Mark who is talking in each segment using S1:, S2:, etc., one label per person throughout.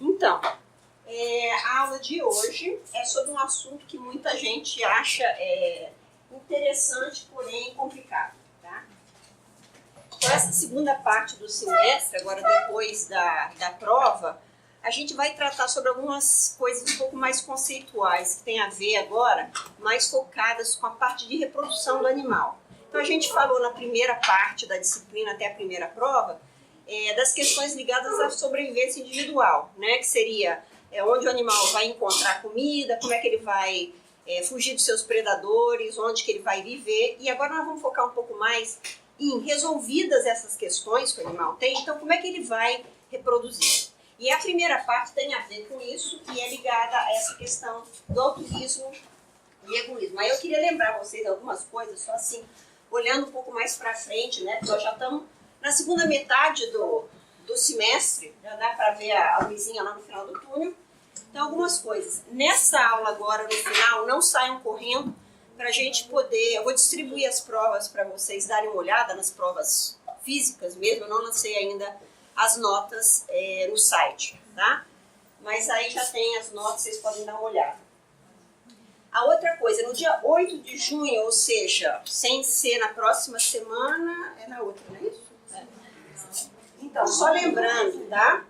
S1: Então, a aula de hoje é sobre um assunto que muita gente acha interessante, porém complicado. Tá? Então, essa segunda parte do semestre, agora depois da prova, a gente vai tratar sobre algumas coisas um pouco mais conceituais, que tem a ver agora, mais focadas com a parte de reprodução do animal. Então, a gente falou na primeira parte da disciplina, até a primeira prova, das questões ligadas à sobrevivência individual, né? Que seria onde o animal vai encontrar comida, como é que ele vai fugir dos seus predadores, onde que ele vai viver. E agora nós vamos focar um pouco mais em resolvidas essas questões que o animal tem, então como é que ele vai reproduzir. E a primeira parte tem a ver com isso, e é ligada a essa questão do altruísmo e egoísmo. Aí eu queria lembrar vocês algumas coisas, só assim, olhando um pouco mais para frente, né? Porque nós já estamos na segunda metade do semestre, já dá para ver a luzinha lá no final do túnel. Então, algumas coisas. Nessa aula agora, no final, não saiam correndo para a gente poder... Eu vou distribuir as provas para vocês darem uma olhada nas provas físicas mesmo. Eu não lancei ainda as notas no site, tá? Mas aí já tem as notas, vocês podem dar uma olhada. A outra coisa, no dia 8 de junho, ou seja, sem ser na próxima semana, é na outra, não é isso? Então, só lembrando, tá?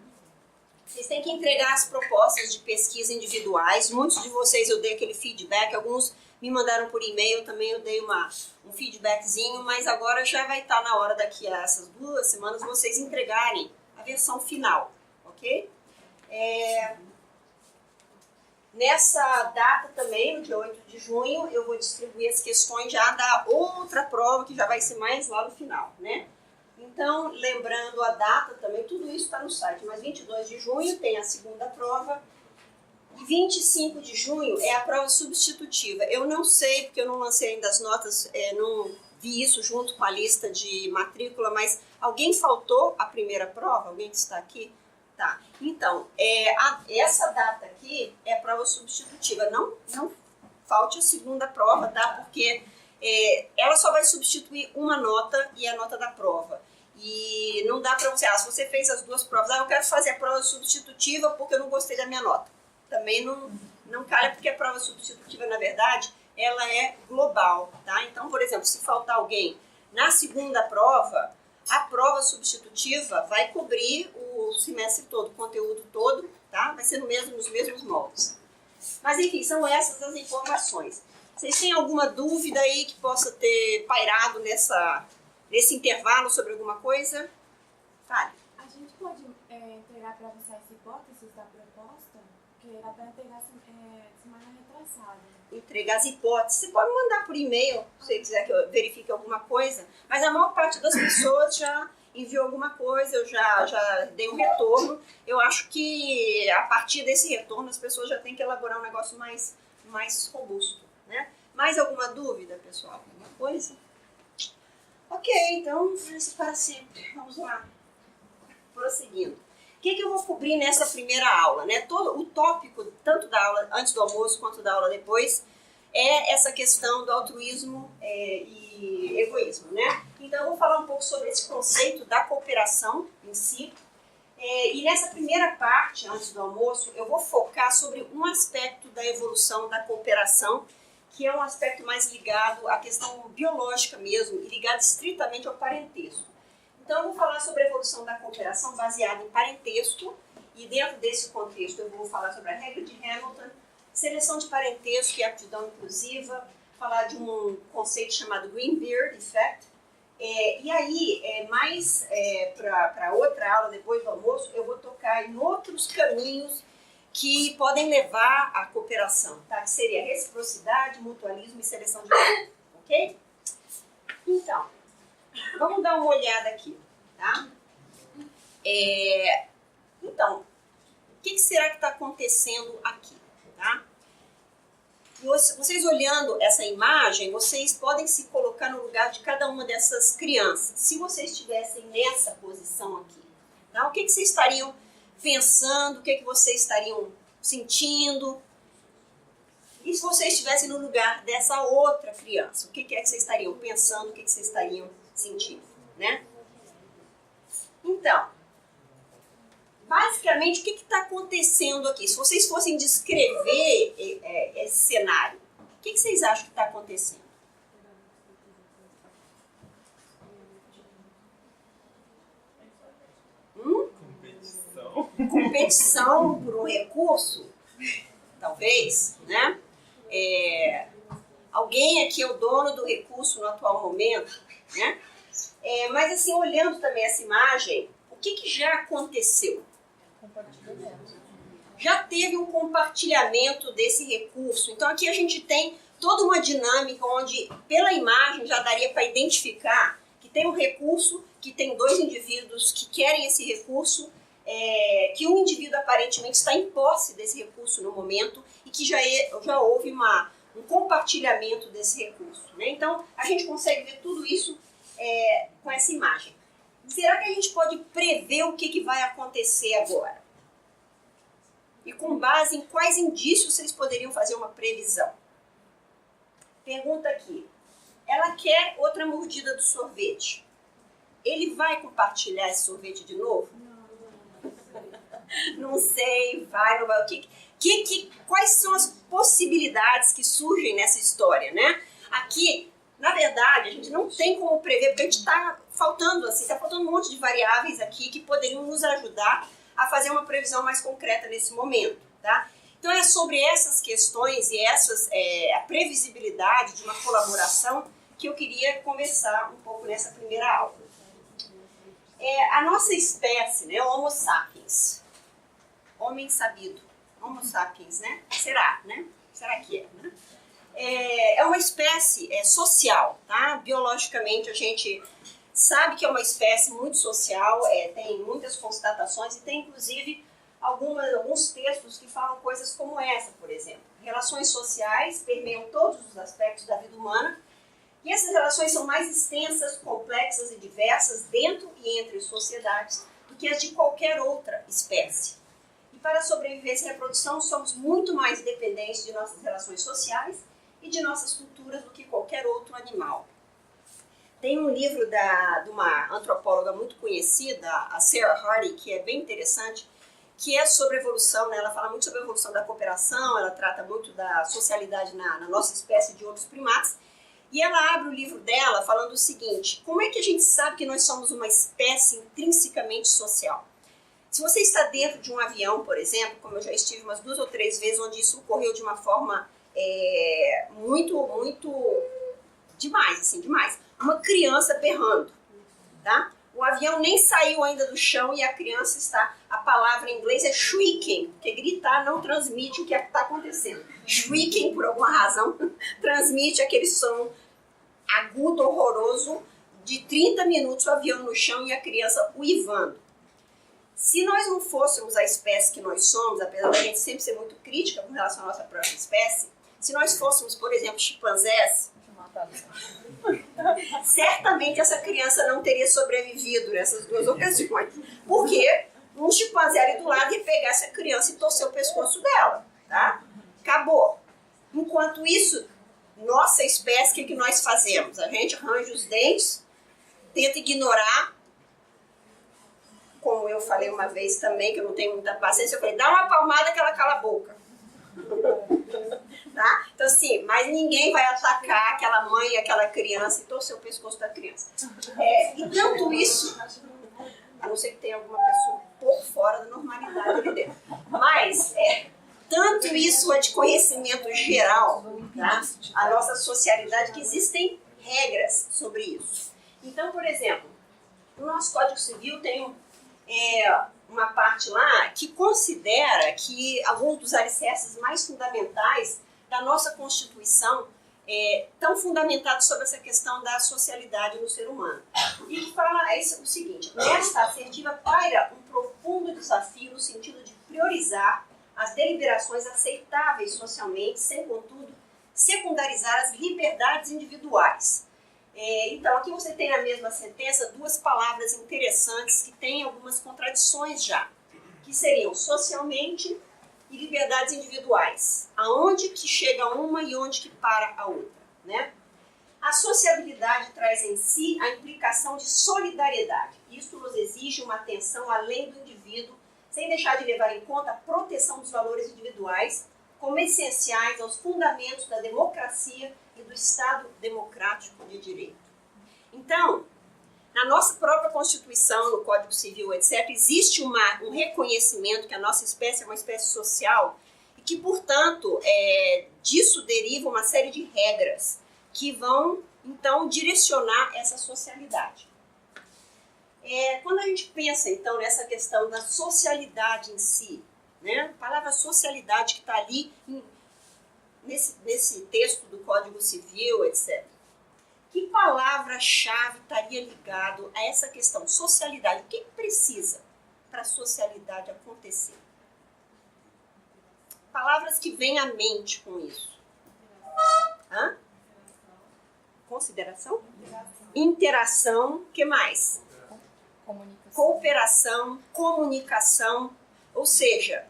S1: Vocês têm que entregar as propostas de pesquisa individuais. Muitos de vocês eu dei aquele feedback, alguns me mandaram por e-mail, também eu dei um feedbackzinho, mas agora já vai estar na hora, daqui a essas 2 semanas, vocês entregarem a versão final, ok? Nessa data também, no dia 8 de junho, eu vou distribuir as questões já da outra prova, que já vai ser mais lá no final, né? Então, lembrando a data também, tudo isso está no site, mas 22 de junho tem a segunda prova, e 25 de junho é a prova substitutiva. Eu não sei, porque eu não lancei ainda as notas, não vi isso junto com a lista de matrícula, mas alguém faltou a primeira prova? Alguém que está aqui? Tá. Então, essa data aqui é a prova substitutiva. Não falte a segunda prova, tá? Porque ela só vai substituir uma nota e a nota da prova. E não dá para você, se você fez as 2 provas, eu quero fazer a prova substitutiva porque eu não gostei da minha nota. Também não calha, porque a prova substitutiva, na verdade, ela é global, tá? Então, por exemplo, se faltar alguém na segunda prova, a prova substitutiva vai cobrir o semestre todo, o conteúdo todo, tá? Vai ser nos mesmos moldes. Mas, enfim, são essas as informações. Vocês têm alguma dúvida aí que possa ter pairado nesse intervalo sobre alguma coisa? Fale.
S2: A gente pode entregar para você as hipóteses da proposta? Porque era para entregar semana retrasada.
S1: Entregar as hipóteses. Você pode mandar por e-mail, se você quiser que eu verifique alguma coisa, mas a maior parte das pessoas já enviou alguma coisa, eu já dei um retorno. Eu acho que a partir desse retorno as pessoas já têm que elaborar um negócio mais robusto, né? Mais alguma dúvida, pessoal? Alguma coisa? Ok, então, isso para sempre. Vamos lá. Prosseguindo. O que eu vou cobrir nessa primeira aula, né? Todo o tópico, tanto da aula antes do almoço quanto da aula depois, é essa questão do altruísmo e egoísmo, né? Então, eu vou falar um pouco sobre esse conceito da cooperação em si. E nessa primeira parte, antes do almoço, eu vou focar sobre um aspecto da evolução da cooperação, que é um aspecto mais ligado à questão biológica mesmo, e ligado estritamente ao parentesco. Então, eu vou falar sobre a evolução da cooperação baseada em parentesco, e dentro desse contexto eu vou falar sobre a regra de Hamilton, seleção de parentesco e aptidão inclusiva, falar de um conceito chamado Greenbeard Effect, e aí, mais para outra aula, depois do almoço, eu vou tocar em outros caminhos que podem levar à cooperação, tá? Que seria reciprocidade, mutualismo e seleção de parentesco, ok? Então, vamos dar uma olhada aqui, tá? Então, o que será que está acontecendo aqui, tá? Vocês olhando essa imagem, vocês podem se colocar no lugar de cada uma dessas crianças. Se vocês estivessem nessa posição aqui, tá? O que vocês estariam pensando, o que vocês estariam sentindo? E se vocês estivessem no lugar dessa outra criança, o que é que vocês estariam pensando, o que vocês estariam sentindo, né? Então, basicamente, basicamente, o que está acontecendo aqui? Se vocês fossem descrever esse cenário, o que vocês acham que está acontecendo? Competição por um recurso, talvez, né? Alguém aqui é o dono do recurso no atual momento, né? Mas assim, olhando também essa imagem, o que já aconteceu? Já teve um compartilhamento desse recurso. Então aqui a gente tem toda uma dinâmica onde, pela imagem, já daria para identificar que tem um recurso, que tem dois indivíduos que querem esse recurso, que um indivíduo aparentemente está em posse desse recurso no momento e que já houve um compartilhamento desse recurso, né? Então a gente consegue ver tudo isso com essa imagem. Será que a gente pode prever o que vai acontecer agora? E com base em quais indícios vocês poderiam fazer uma previsão? Pergunta aqui. Ela quer outra mordida do sorvete. Ele vai compartilhar esse sorvete de novo? Não sei, vai, não vai. Quais são as possibilidades que surgem nessa história, né? Aqui, na verdade, a gente não tem como prever, porque a gente está faltando um monte de variáveis aqui que poderiam nos ajudar a fazer uma previsão mais concreta nesse momento, tá? Então é sobre essas questões e a previsibilidade de uma colaboração que eu queria conversar um pouco nessa primeira aula. A nossa espécie, né, Homo sapiens, homem sabido, Homo sapiens, né? Será, né? Será que é, né? É uma espécie social, tá? Biologicamente a gente sabe que é uma espécie muito social, tem muitas constatações e tem inclusive alguns textos que falam coisas como essa, por exemplo. Relações sociais permeiam todos os aspectos da vida humana e essas relações são mais extensas, complexas e diversas dentro e entre sociedades do que as de qualquer outra espécie. E para a sobrevivência e reprodução somos muito mais dependentes de nossas relações sociais e de nossas culturas do que qualquer outro animal. Tem um livro de uma antropóloga muito conhecida, a Sarah Hardy, que é bem interessante, que é sobre evolução, né? Ela fala muito sobre a evolução da cooperação, ela trata muito da socialidade na nossa espécie de outros primatas, e ela abre o livro dela falando o seguinte: como é que a gente sabe que nós somos uma espécie intrinsecamente social? Se você está dentro de um avião, por exemplo, como eu já estive umas 2 ou 3 vezes, onde isso ocorreu de uma forma muito demais, assim, demais. Uma criança berrando, tá? O avião nem saiu ainda do chão e a criança está... A palavra em inglês é shrieking, porque gritar não transmite o que está acontecendo. Shrieking, por alguma razão, transmite aquele som agudo, horroroso, de 30 minutos o avião no chão e a criança uivando. Se nós não fôssemos a espécie que nós somos, apesar da gente sempre ser muito crítica com relação à nossa própria espécie, se nós fôssemos, por exemplo, chimpanzés, certamente essa criança não teria sobrevivido nessas 2 ocasiões. Porque um chimpanzé ali do lado ia pegar essa criança e torcer o pescoço dela, tá? Acabou. Enquanto isso, nossa espécie, o que nós fazemos? A gente arranja os dentes, tenta ignorar. Como eu falei uma vez também, que eu não tenho muita paciência, eu falei, dá uma palmada que ela cala a boca. Tá? Então assim, mas ninguém vai atacar aquela mãe e aquela criança e torcer o pescoço da criança. E tanto isso, a não ser que tenha alguma pessoa por fora da normalidade ali dentro, mas tanto isso é de conhecimento geral, tá? A nossa socialidade, que existem regras sobre isso. Então, por exemplo, o nosso Código Civil tem uma parte lá que considera que alguns dos alicerces mais fundamentais da nossa Constituição estão fundamentados sobre essa questão da socialidade no ser humano. E que fala o seguinte: nesta assertiva paira um profundo desafio no sentido de priorizar as deliberações aceitáveis socialmente, sem, contudo, secundarizar as liberdades individuais. Então, aqui você tem na mesma sentença 2 palavras interessantes que têm algumas contradições já, que seriam socialmente e liberdades individuais. Aonde que chega uma e onde que para a outra, né? A sociabilidade traz em si a implicação de solidariedade. Isto nos exige uma atenção além do indivíduo, sem deixar de levar em conta a proteção dos valores individuais como essenciais aos fundamentos da democracia e do Estado democrático de direito. Então, na nossa própria Constituição, no Código Civil, etc., existe um reconhecimento que a nossa espécie é uma espécie social e que, portanto, disso deriva uma série de regras que vão, então, direcionar essa socialidade. Quando a gente pensa, então, nessa questão da socialidade em si, né, a palavra socialidade que está ali nesse texto do Código Civil, etc., que palavra-chave estaria ligado a essa questão? Socialidade. O que precisa para a socialidade acontecer? Palavras que vêm à mente com isso. Hã? Consideração? Interação. O que mais? Cooperação, comunicação, ou seja...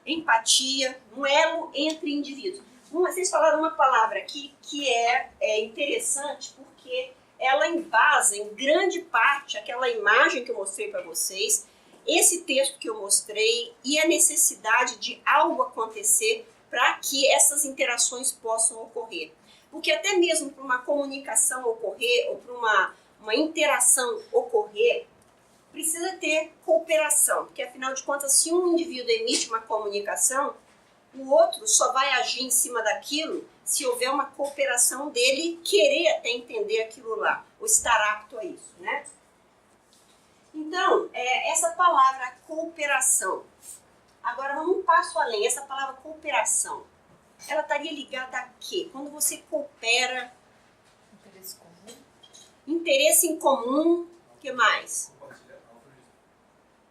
S1: Empatia, um elo entre indivíduos. Vocês falaram uma palavra aqui que é interessante porque ela embasa em grande parte aquela imagem que eu mostrei para vocês, esse texto que eu mostrei e a necessidade de algo acontecer para que essas interações possam ocorrer. Porque até mesmo para uma comunicação ocorrer ou para uma interação ocorrer, precisa ter cooperação, porque afinal de contas, se um indivíduo emite uma comunicação, o outro só vai agir em cima daquilo se houver uma cooperação dele querer até entender aquilo lá, ou estar apto a isso, né? Então, essa palavra cooperação, agora vamos um passo além, essa palavra cooperação, ela estaria ligada a quê? Quando você coopera... Interesse comum. Interesse em comum, o que mais?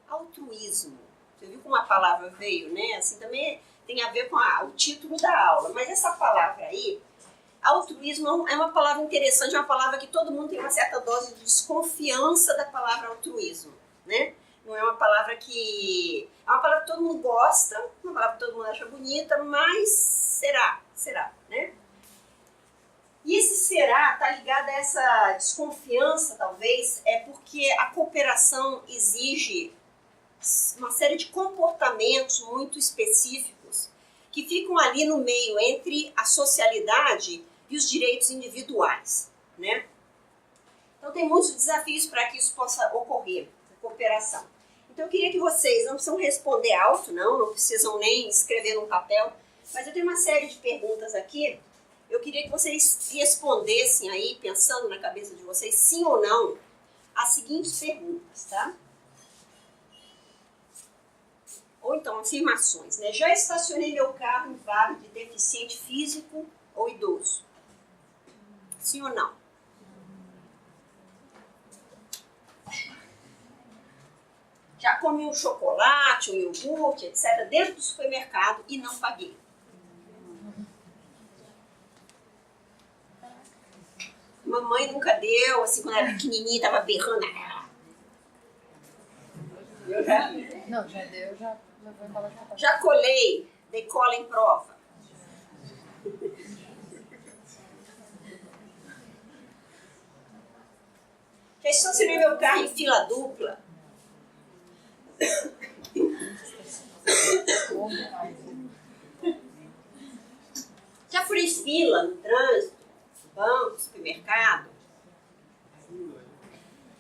S1: Altruísmo. Você viu como a palavra veio, né? Assim, também tem a ver com o título da aula. Mas essa palavra aí, altruísmo é uma palavra interessante, é uma palavra que todo mundo tem uma certa dose de desconfiança da palavra altruísmo, né? Não é uma palavra que... É uma palavra que todo mundo gosta, uma palavra que todo mundo acha bonita, mas será, né? E esse será está ligado a essa desconfiança, talvez, porque a cooperação exige uma série de comportamentos muito específicos que ficam ali no meio entre a socialidade e os direitos individuais, né? Então tem muitos desafios para que isso possa ocorrer, a cooperação. Então eu queria que vocês não precisam responder alto, não precisam nem escrever num papel, mas eu tenho uma série de perguntas aqui. Eu queria que vocês respondessem aí, pensando na cabeça de vocês, sim ou não, as seguintes perguntas, tá? Ou então, afirmações, né? Já estacionei meu carro em vaga de deficiente físico ou idoso? Sim ou não? Já comi um chocolate, um iogurte, etc., dentro do supermercado e não paguei? Mamãe nunca deu, assim, quando era pequenininha, tava berrando. Eu já?
S3: Não, já deu, já levou em bala.
S1: Já colei, dei cola em prova. Já estacionei meu carro em fila dupla. Já furei fila no trânsito, no banco, supermercado.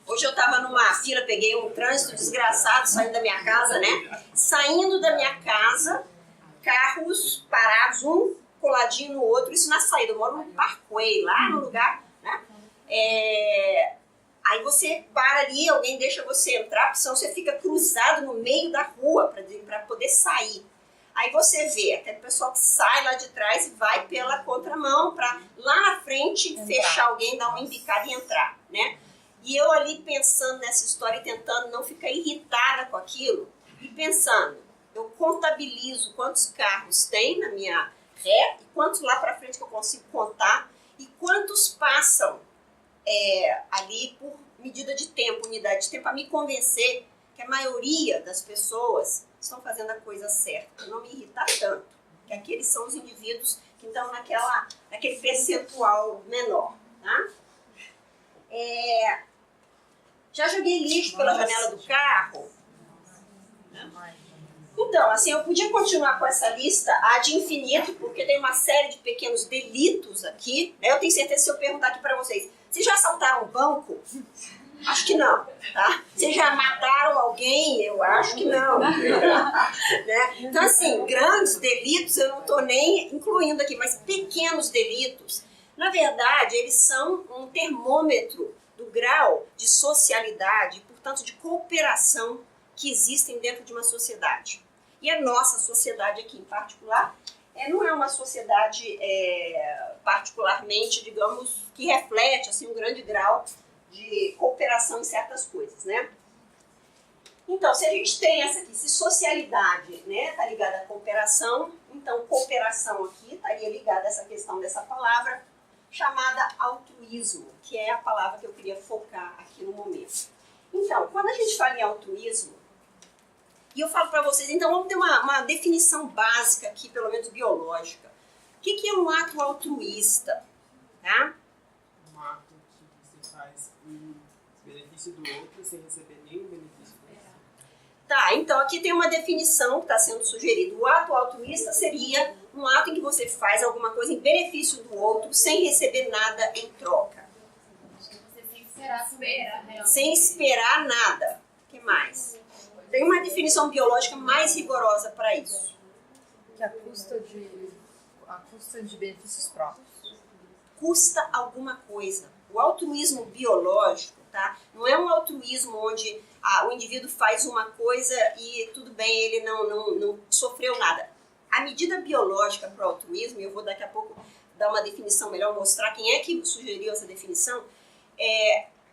S1: Hoje eu estava numa fila, peguei um trânsito desgraçado saindo da minha casa, né? Saindo da minha casa, carros parados, um coladinho no outro, isso na saída. Eu moro no Parkway, lá no lugar, né? Aí você para ali, alguém deixa você entrar, porque senão você fica cruzado no meio da rua para poder sair. Aí você vê aquele pessoal que sai lá de trás e vai pela contramão para lá na frente fechar alguém, dar uma embicada e entrar, né? E eu ali pensando nessa história e tentando não ficar irritada com aquilo e pensando, eu contabilizo quantos carros tem na minha ré e quantos lá para frente que eu consigo contar e quantos passam ali por medida de tempo, unidade de tempo, para me convencer que a maioria das pessoas estão fazendo a coisa certa, para não me irritar tanto, que aqueles são os indivíduos que estão naquele percentual menor, tá? Já joguei lixo pela janela do carro? Né? Então, assim, eu podia continuar com essa lista ad infinito, porque tem uma série de pequenos delitos aqui, né? Eu tenho certeza que se eu perguntar aqui para vocês, vocês já assaltaram um banco? Acho que não, tá? Vocês já mataram alguém? Eu acho que não. Né? Então, assim, grandes delitos eu não estou nem incluindo aqui, mas pequenos delitos, na verdade, eles são um termômetro do grau de socialidade, portanto, de cooperação que existem dentro de uma sociedade. E a nossa sociedade aqui, em particular, não é uma sociedade particularmente, digamos, que reflete assim, um grande grau de cooperação em certas coisas, né? Então, se a gente tem essa aqui, se socialidade está ligada à cooperação, então cooperação aqui estaria ligada a essa questão dessa palavra chamada altruísmo, que é a palavra que eu queria focar aqui no momento. Então, quando a gente fala em altruísmo, e eu falo para vocês, então vamos ter uma definição básica aqui, pelo menos biológica. O que é um ato altruísta? Tá?
S4: Um ato que você faz em benefício do outro sem receber nenhum benefício do outro.
S1: Tá, então aqui tem uma definição que está sendo sugerida. O ato altruísta seria um ato em que você faz alguma coisa em benefício do outro sem receber nada em troca. Sem esperar nada. O que mais? Tem uma definição biológica mais rigorosa para isso.
S3: Que a custa de benefícios próprios.
S1: Custa alguma coisa. O altruísmo biológico, tá? Não é um altruísmo onde o indivíduo faz uma coisa e tudo bem, ele não sofreu nada. A medida biológica para o altruísmo, e eu vou daqui a pouco dar uma definição melhor, mostrar quem é que sugeriu essa definição,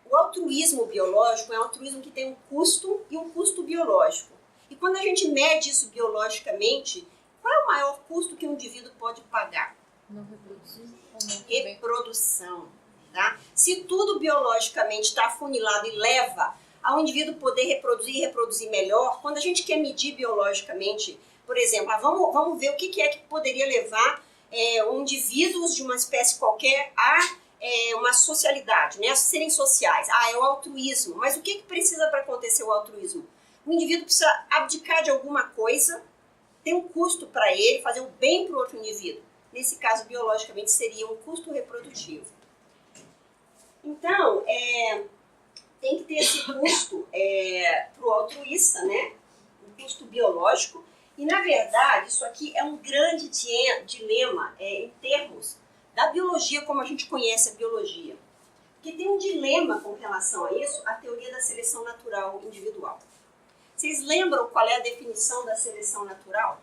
S1: o altruísmo biológico é um altruísmo que tem um custo e um custo biológico. E quando a gente mede isso biologicamente, qual é o maior custo que um indivíduo pode pagar?
S3: Não reproduzir. Ou não
S1: reprodução. Tá? Se tudo biologicamente está afunilado e leva ao indivíduo poder reproduzir e reproduzir melhor, quando a gente quer medir biologicamente, por exemplo, vamos ver o que é que poderia levar indivíduos de uma espécie qualquer a uma socialidade, né? A serem sociais. É o altruísmo. Mas o que precisa para acontecer o altruísmo? O indivíduo precisa abdicar de alguma coisa, tem um custo para ele, fazer o bem para o outro indivíduo. Nesse caso, biologicamente, seria um custo reprodutivo. Então, tem que ter esse custo para o altruísta, né? Um custo biológico. E, na verdade, isso aqui é um grande dilema em termos da biologia como a gente conhece a biologia. Porque tem um dilema com relação a isso, a teoria da seleção natural individual. Vocês lembram qual é a definição da seleção natural?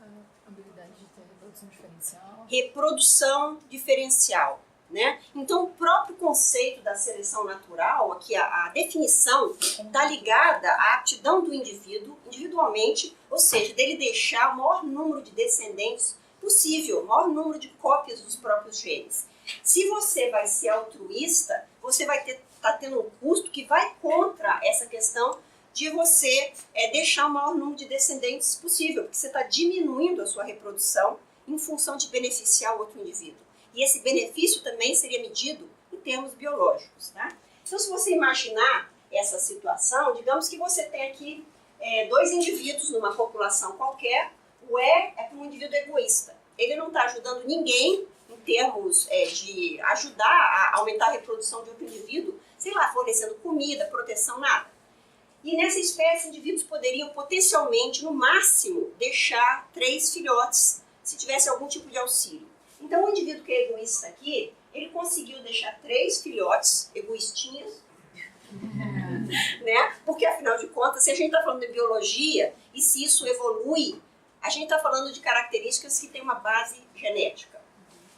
S3: A habilidade de ter reprodução diferencial.
S1: Reprodução diferencial. Né? Então, o próprio conceito da seleção natural, aqui a definição, está ligada à aptidão do indivíduo, individualmente, ou seja, dele deixar o maior número de descendentes possível, o maior número de cópias dos próprios genes. Se você vai ser altruísta, você vai estar tendo um custo que vai contra essa questão de você deixar o maior número de descendentes possível, porque você está diminuindo a sua reprodução em função de beneficiar o outro indivíduo. E esse benefício também seria medido em termos biológicos. Tá? Então, se você imaginar essa situação, digamos que você tem aqui 2 indivíduos numa população qualquer, o é para um indivíduo egoísta. Ele não está ajudando ninguém em termos de ajudar a aumentar a reprodução de outro indivíduo, sei lá, fornecendo comida, proteção, nada. E nessa espécie, indivíduos poderiam potencialmente, no máximo, deixar 3 filhotes, se tivesse algum tipo de auxílio. Então, o indivíduo que é egoísta aqui, ele conseguiu deixar 3 filhotes egoístinhas, né? Porque, afinal de contas, se a gente está falando de biologia e se isso evolui, a gente está falando de características que têm uma base genética.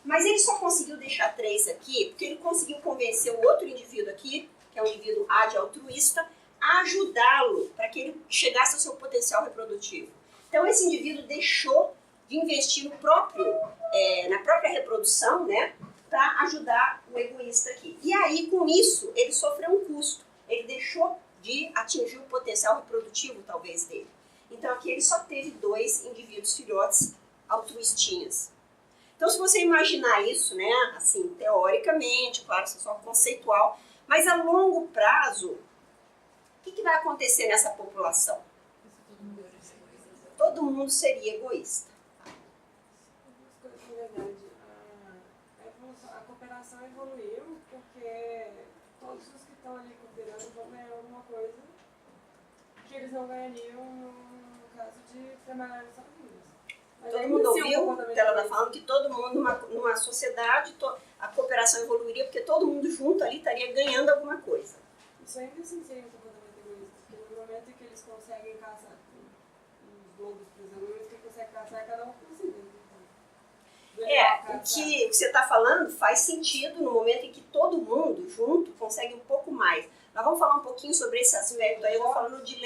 S1: Mas ele só conseguiu deixar 3 aqui porque ele conseguiu convencer o outro indivíduo aqui, que é um indivíduo altruísta, a ajudá-lo para que ele chegasse ao seu potencial reprodutivo. Então, esse indivíduo deixou de investir no na própria reprodução, né, para ajudar o egoísta aqui. E aí, com isso, ele sofreu um custo. Ele deixou de atingir o potencial reprodutivo, talvez, dele. Então, aqui ele só teve 2 indivíduos filhotes altruístinhas. Então, se você imaginar isso, né, assim, teoricamente, claro, isso é só conceitual, mas a longo prazo, que vai acontecer nessa população? Todo mundo seria egoísta.
S5: Duas coisas, na verdade. A cooperação evoluiu porque todos os que estão ali cooperando vão ganhar alguma coisa que eles não ganhariam no caso de trabalhar sozinhos. Mas
S1: Todo
S5: ainda
S1: mundo
S5: assim,
S1: ouviu?
S5: comportamento
S1: Ela está
S5: egoísta.
S1: falando que todo mundo, numa sociedade, a cooperação evoluiria porque todo mundo junto ali estaria ganhando alguma coisa.
S5: Isso ainda assim seria um comportamento egoísta, porque no momento em que eles conseguem caçar, os lobos, por exemplo, no momento que conseguem caçar, cada um por si mesmo.
S1: O que você está falando faz sentido no momento em que todo mundo junto consegue um pouco mais. Nós vamos falar um pouquinho sobre esse aspecto aí, eu vou falando de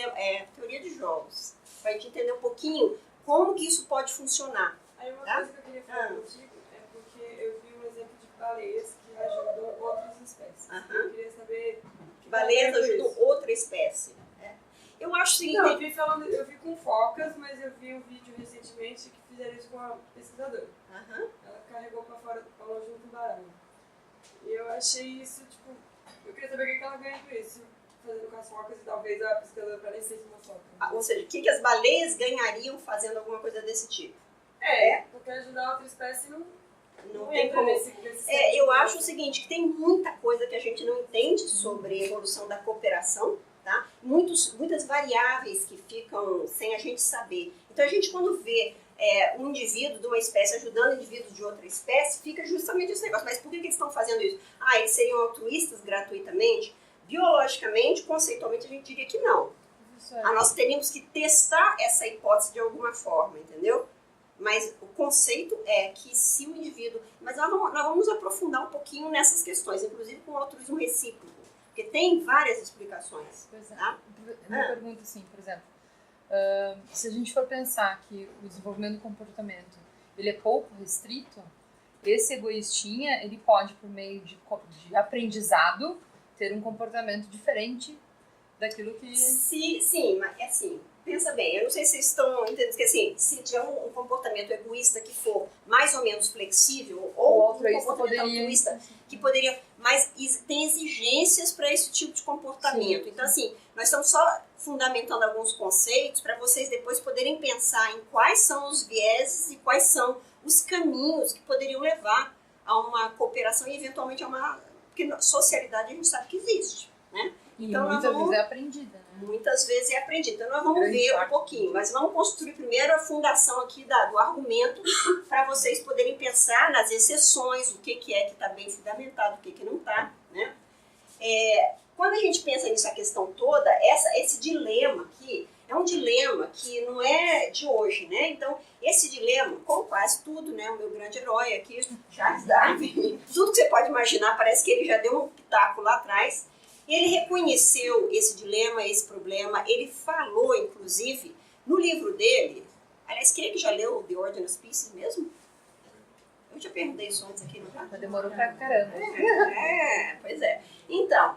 S1: teoria de jogos, para a gente entender um pouquinho como que isso pode funcionar.
S5: Aí uma
S1: Tá?
S5: coisa que eu queria falar contigo é porque eu vi um exemplo de baleias que ajudam outras espécies.
S1: Aham.
S5: Eu queria saber que
S1: Baleias
S5: tem a ver
S1: ajudam
S5: isso.
S1: outra espécie. Eu acho o seguinte,
S5: Não, eu vi com focas, mas eu vi um vídeo recentemente que fizeram isso com uma pesquisadora.
S1: Aham.
S5: Ela carregou pra fora, falou junto com o baralho. E eu achei isso, tipo, eu queria saber o que ela ganha com isso, fazendo com as focas, e talvez a pesquisadora parecesse uma foca.
S1: Ou seja, o que as baleias ganhariam fazendo alguma coisa desse tipo?
S5: Porque ajudar outra espécie não
S1: tem
S5: entra
S1: como.
S5: nesse
S1: Eu acho o seguinte, que tem muita coisa que a gente não entende sobre a evolução da cooperação, tá? Muitas variáveis que ficam sem a gente saber. Então a gente quando vê um indivíduo de uma espécie ajudando indivíduos de outra espécie, fica justamente esse negócio. Mas por que eles estão fazendo isso? Eles seriam altruístas gratuitamente? Biologicamente, conceitualmente, a gente diria que não.
S3: Isso é.
S1: Nós teríamos que testar essa hipótese de alguma forma, entendeu? Mas o conceito é que se o indivíduo... Mas nós vamos aprofundar um pouquinho nessas questões, inclusive com o altruísmo recíproco, porque tem várias explicações.
S3: Pois é.
S1: Tá?
S3: Uma pergunta assim, por exemplo, se a gente for pensar que o desenvolvimento do comportamento ele é pouco restrito, esse egoístinha ele pode, por meio de aprendizado, ter um comportamento diferente daquilo que...
S1: Sim, mas assim, pensa bem, eu não sei se vocês estão entendendo que assim, se tiver um comportamento egoísta que for mais ou menos flexível, ou
S3: O
S1: um
S3: altruísta
S1: comportamento
S3: poderia...
S1: altruísta que poderia, mas tem exigências para esse tipo de comportamento.
S3: Sim.
S1: Então assim, nós estamos só fundamentando alguns conceitos para vocês depois poderem pensar em quais são os vieses e quais são os caminhos que poderiam levar a uma cooperação e eventualmente a uma... Porque socialidade a gente sabe que existe, né?
S3: E
S1: Então,
S3: muitas vezes é aprendida, né?
S1: Muitas vezes é aprendido. Então nós vamos
S3: Grande
S1: ver um
S3: parte.
S1: pouquinho, mas vamos construir primeiro a fundação aqui do argumento para vocês poderem pensar nas exceções, o que é que está bem fundamentado, o que não está, né? Quando a gente pensa nessa questão toda, esse dilema aqui é um dilema que não é de hoje, né? Então, esse dilema, como quase tudo, né? O meu grande herói aqui, Charles Darwin, tudo que você pode imaginar, parece que ele já deu um pitaco lá atrás. Ele reconheceu esse dilema, esse problema, ele falou, inclusive, no livro dele, aliás, quem é que já leu The Origin of Species mesmo? Eu já perguntei isso antes aqui, não já?
S3: Mas demorou pra caramba.
S1: Pois é. Então,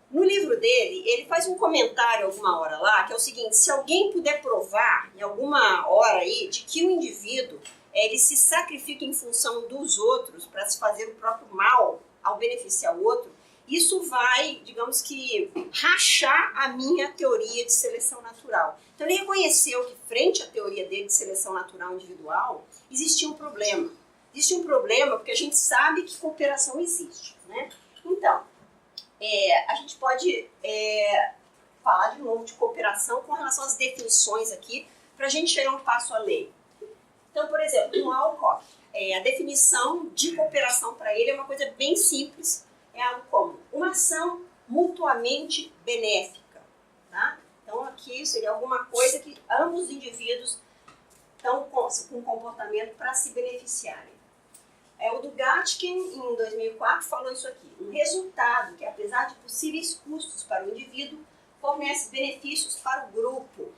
S1: no livro dele, ele faz um comentário alguma hora lá, que é o seguinte, se alguém puder provar, em alguma hora aí, de que o indivíduo, ele se sacrifica em função dos outros para se fazer o próprio mal ao beneficiar o outro, isso vai, digamos que, rachar a minha teoria de seleção natural. Então ele reconheceu que frente à teoria dele de seleção natural individual, existia um problema. Existe um problema porque a gente sabe que cooperação existe, né? Então, a gente pode falar de novo de cooperação com relação às definições aqui, para a gente chegar um passo além. Então, por exemplo, no Alcock, a definição de cooperação para ele é uma coisa bem simples, é algo como uma ação mutuamente benéfica, tá? Então aqui seria alguma coisa que ambos os indivíduos estão com um comportamento para se beneficiarem. O do Gatkin, em 2004, falou isso aqui. Um resultado que, apesar de possíveis custos para o indivíduo, fornece benefícios para o grupo,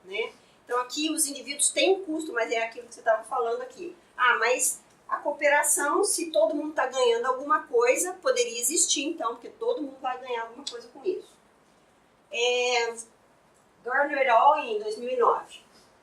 S1: né? Então aqui os indivíduos têm um custo, mas é aquilo que você estava falando aqui. mas a cooperação, se todo mundo está ganhando alguma coisa, poderia existir, então, porque todo mundo vai ganhar alguma coisa com isso. Gardner et al., em 2009.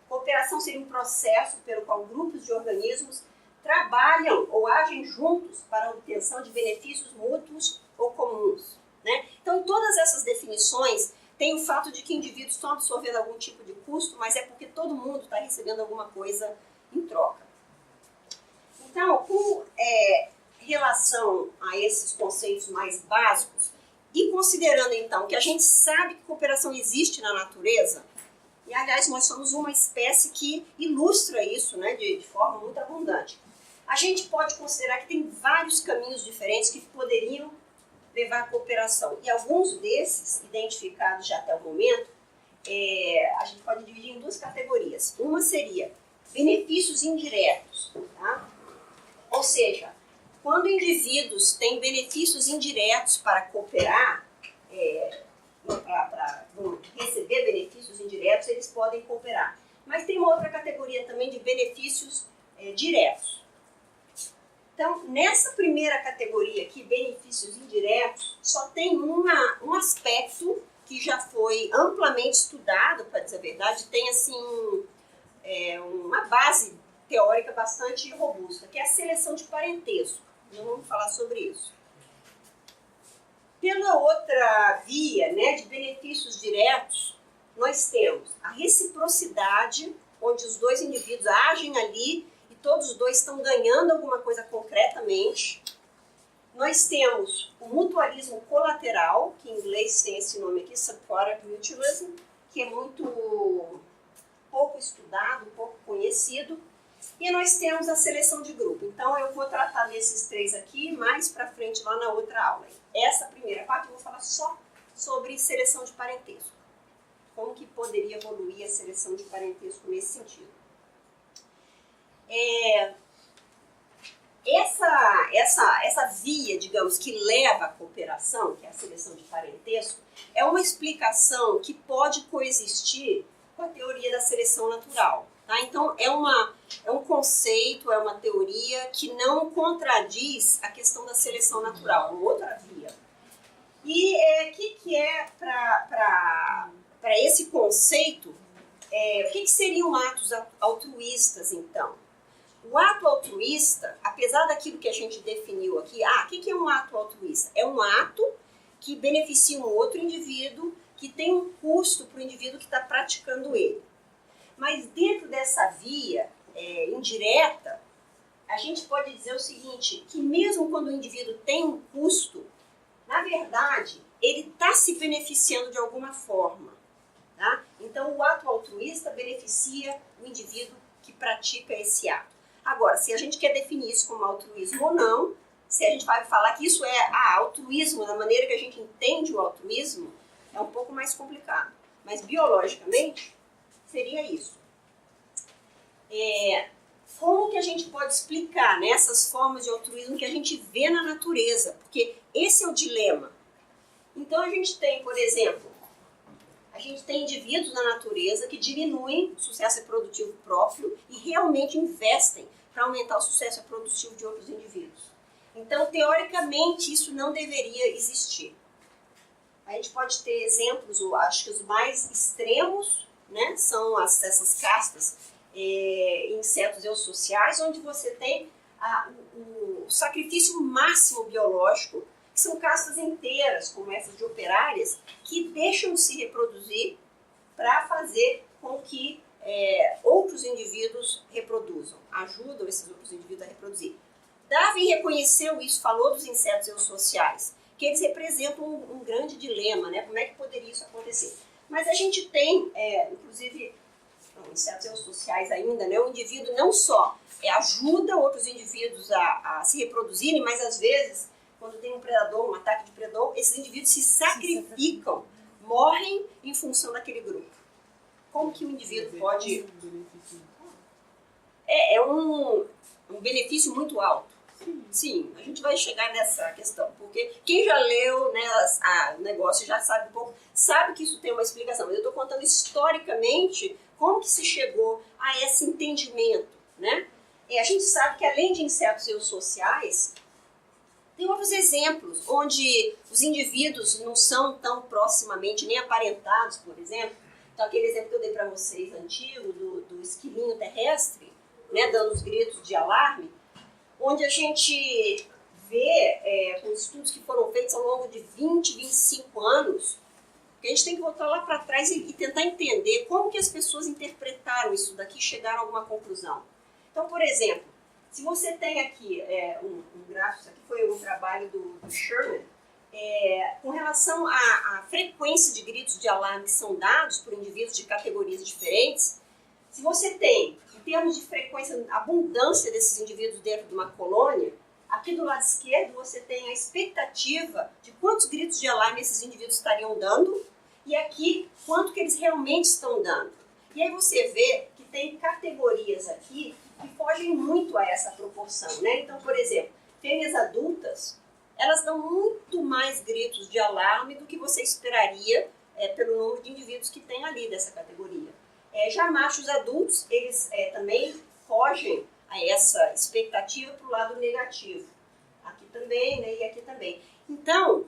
S1: Cooperação seria um processo pelo qual grupos de organismos trabalham ou agem juntos para a obtenção de benefícios mútuos ou comuns, né? Então, todas essas definições tem o fato de que indivíduos estão absorvendo algum tipo de custo, mas é porque todo mundo está recebendo alguma coisa em troca. Então, com relação a esses conceitos mais básicos, e considerando então que a gente sabe que cooperação existe na natureza, e aliás nós somos uma espécie que ilustra isso, né, de forma muito abundante, a gente pode considerar que tem vários caminhos diferentes que poderiam levar à cooperação. E alguns desses, identificados já até o momento, a gente pode dividir em duas categorias. Uma seria benefícios indiretos, tá? Ou seja, quando indivíduos têm benefícios indiretos para cooperar, para receber benefícios indiretos, eles podem cooperar. Mas tem uma outra categoria também de benefícios diretos. Então, nessa primeira categoria aqui, benefícios indiretos, só tem um aspecto que já foi amplamente estudado, para dizer a verdade, tem assim uma base teórica bastante robusta, que é a seleção de parentesco. Não vamos falar sobre isso. Pela outra via, né, de benefícios diretos, nós temos a reciprocidade, onde os dois indivíduos agem ali e todos os dois estão ganhando alguma coisa concretamente. Nós temos o mutualismo colateral, que em inglês tem esse nome aqui, Subproduct Mutualism, que é muito pouco estudado, pouco conhecido. E nós temos a seleção de grupo. Então eu vou tratar desses três aqui mais para frente lá na outra aula. Essa primeira parte eu vou falar só sobre seleção de parentesco. Como que poderia evoluir a seleção de parentesco nesse sentido. Essa via, digamos, que leva à cooperação, que é a seleção de parentesco, é uma explicação que pode coexistir com a teoria da seleção natural. Tá? Então, é um conceito, é uma teoria que não contradiz a questão da seleção natural, é uma outra via. E o que é para esse conceito, o que seriam atos altruístas, então? O ato altruísta, apesar daquilo que a gente definiu aqui, o que é um ato altruísta? É um ato que beneficia um outro indivíduo, que tem um custo para o indivíduo que está praticando ele. Mas dentro dessa via indireta, a gente pode dizer o seguinte, que mesmo quando o indivíduo tem um custo, na verdade, ele está se beneficiando de alguma forma. Tá? Então, o ato altruísta beneficia o indivíduo que pratica esse ato. Agora, se a gente quer definir isso como altruísmo ou não, se a gente vai falar que isso é altruísmo, da maneira que a gente entende o altruísmo, é um pouco mais complicado. Mas, biologicamente, seria isso. Como que a gente pode explicar, né, essas formas de altruísmo que a gente vê na natureza? Porque esse é o dilema. Então, a gente tem, por exemplo, a gente tem indivíduos na natureza que diminuem o sucesso reprodutivo próprio e realmente investem para aumentar o sucesso reprodutivo de outros indivíduos. Então, teoricamente, isso não deveria existir. A gente pode ter exemplos, acho que os mais extremos, né, são essas castas insetos eusociais, onde você tem o sacrifício máximo biológico, que são castas inteiras, como essas de operárias, que deixam de se reproduzir para fazer com que outros indivíduos reproduzam, ajudam esses outros indivíduos a reproduzir. Darwin reconheceu isso, falou dos insetos eusociais, que eles representam um grande dilema, né? Como é que poderia isso acontecer? Mas a gente tem, inclusive, insetos eusociais ainda, né? O indivíduo não só ajuda outros indivíduos a se reproduzirem, mas às vezes, quando tem um predador, um ataque de predador, esses indivíduos se sacrificam, morrem em função daquele grupo. Como que o indivíduo pode... É um benefício muito alto. Sim, a gente vai chegar nessa questão, porque quem já leu, né, o negócio já sabe um pouco, sabe que isso tem uma explicação, mas eu estou contando historicamente como que se chegou a esse entendimento, né? E a gente sabe que além de insetos eusociais, tem outros exemplos, onde os indivíduos não são tão proximamente nem aparentados, por exemplo. Então, aquele exemplo que eu dei para vocês antigo, do esquilinho terrestre, né, dando os gritos de alarme, onde a gente vê, com estudos que foram feitos ao longo de 20, 25 anos, porque A gente tem que voltar lá para trás e tentar entender como que as pessoas interpretaram isso daqui e chegaram a alguma conclusão. Então, por exemplo, se você tem aqui um gráfico, isso aqui foi um trabalho do Sherman, com relação à frequência de gritos de alarme que são dados por indivíduos de categorias diferentes, se você tem, em termos de frequência, abundância desses indivíduos dentro de uma colônia, aqui do lado esquerdo você tem a expectativa de quantos gritos de alarme esses indivíduos estariam dando e aqui quanto que eles realmente estão dando. E aí você vê que tem categorias aqui que fogem muito a essa proporção, né? Então, por exemplo, fêmeas adultas, elas dão muito mais gritos de alarme do que você esperaria pelo número de indivíduos que tem ali dessa categoria. Já machos adultos, eles também fogem a essa expectativa para o lado negativo. Aqui também, né, e aqui também. Então,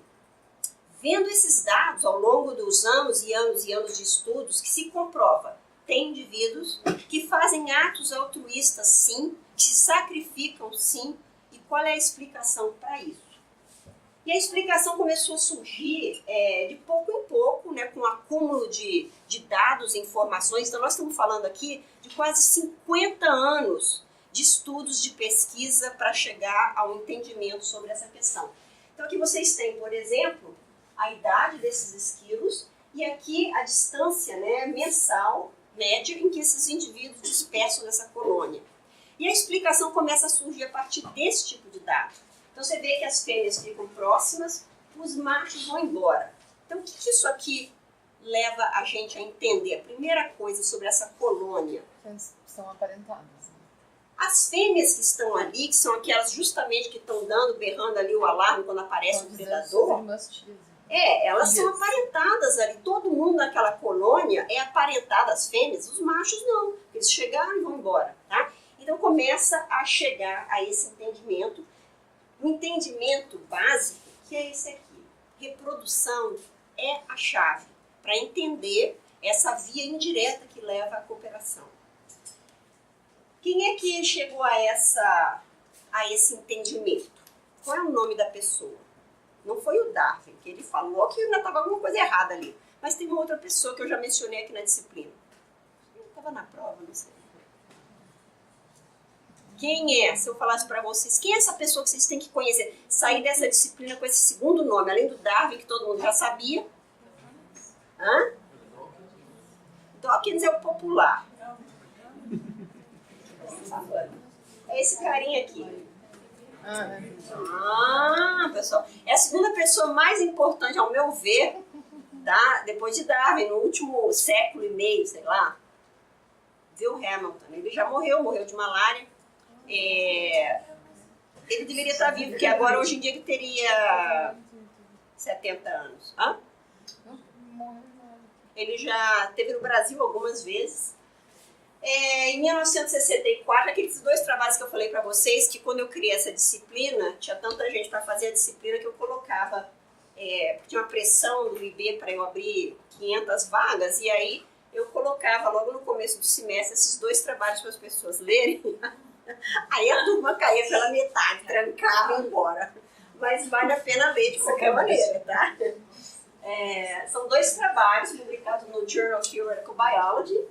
S1: vendo esses dados ao longo dos anos e anos e anos de estudos, que se comprova, tem indivíduos que fazem atos altruístas sim, que se sacrificam sim, e qual é a explicação para isso? E a explicação começou a surgir de pouco em pouco, né, com o acúmulo de dados e informações. Então, nós estamos falando aqui de quase 50 anos de estudos de pesquisa para chegar ao entendimento sobre essa questão. Então, aqui vocês têm, por exemplo, a idade desses esquilos e aqui a distância, né, mensal, média, em que esses indivíduos dispersam nessa colônia. E a explicação começa a surgir a partir desse tipo de dado. Então, você vê que as fêmeas ficam próximas, os machos vão embora. Então, o que isso aqui leva a gente a entender? A primeira coisa sobre essa colônia.
S3: Elas são aparentadas. Né?
S1: As fêmeas que estão ali, que são aquelas justamente que estão dando, berrando ali o alarme quando aparece um predador. Elas são aparentadas ali. Todo mundo naquela colônia é aparentado, as fêmeas, os machos não. Eles chegaram e vão embora, tá? Então, começa a chegar a esse entendimento. O entendimento básico, que é esse aqui. Reprodução é a chave para entender essa via indireta que leva à cooperação. Quem é que chegou a esse entendimento? Qual é o nome da pessoa? Não foi o Darwin, que ele falou que ainda estava alguma coisa errada ali. Mas tem uma outra pessoa que eu já mencionei aqui na disciplina. Estava na prova, não sei. Quem é? Se eu falasse para vocês, quem é essa pessoa que vocês têm que conhecer? Sair dessa disciplina com esse segundo nome, além do Darwin, que todo mundo já sabia. Hã? Dawkins é o popular. É esse carinha aqui. Pessoal, é a segunda pessoa mais importante, ao meu ver, tá? Depois de Darwin, no último século e meio, sei lá. Viu Hamilton? Ele já morreu de malária. Ele deveria estar vivo, porque agora, hoje em dia, ele teria 70 anos. Hã? Ele já esteve no Brasil algumas vezes. Em 1964, aqueles dois trabalhos que eu falei para vocês, que quando eu criei essa disciplina, tinha tanta gente para fazer a disciplina que eu colocava, tinha uma pressão do IB para eu abrir 500 vagas, e aí eu colocava logo no começo do semestre esses dois trabalhos para as pessoas lerem. Aí a turma caía pela metade, trancava e ia embora. Mas vale a pena ler de qualquer maneira, tá? São dois trabalhos publicados no Journal of Theoretical Biology,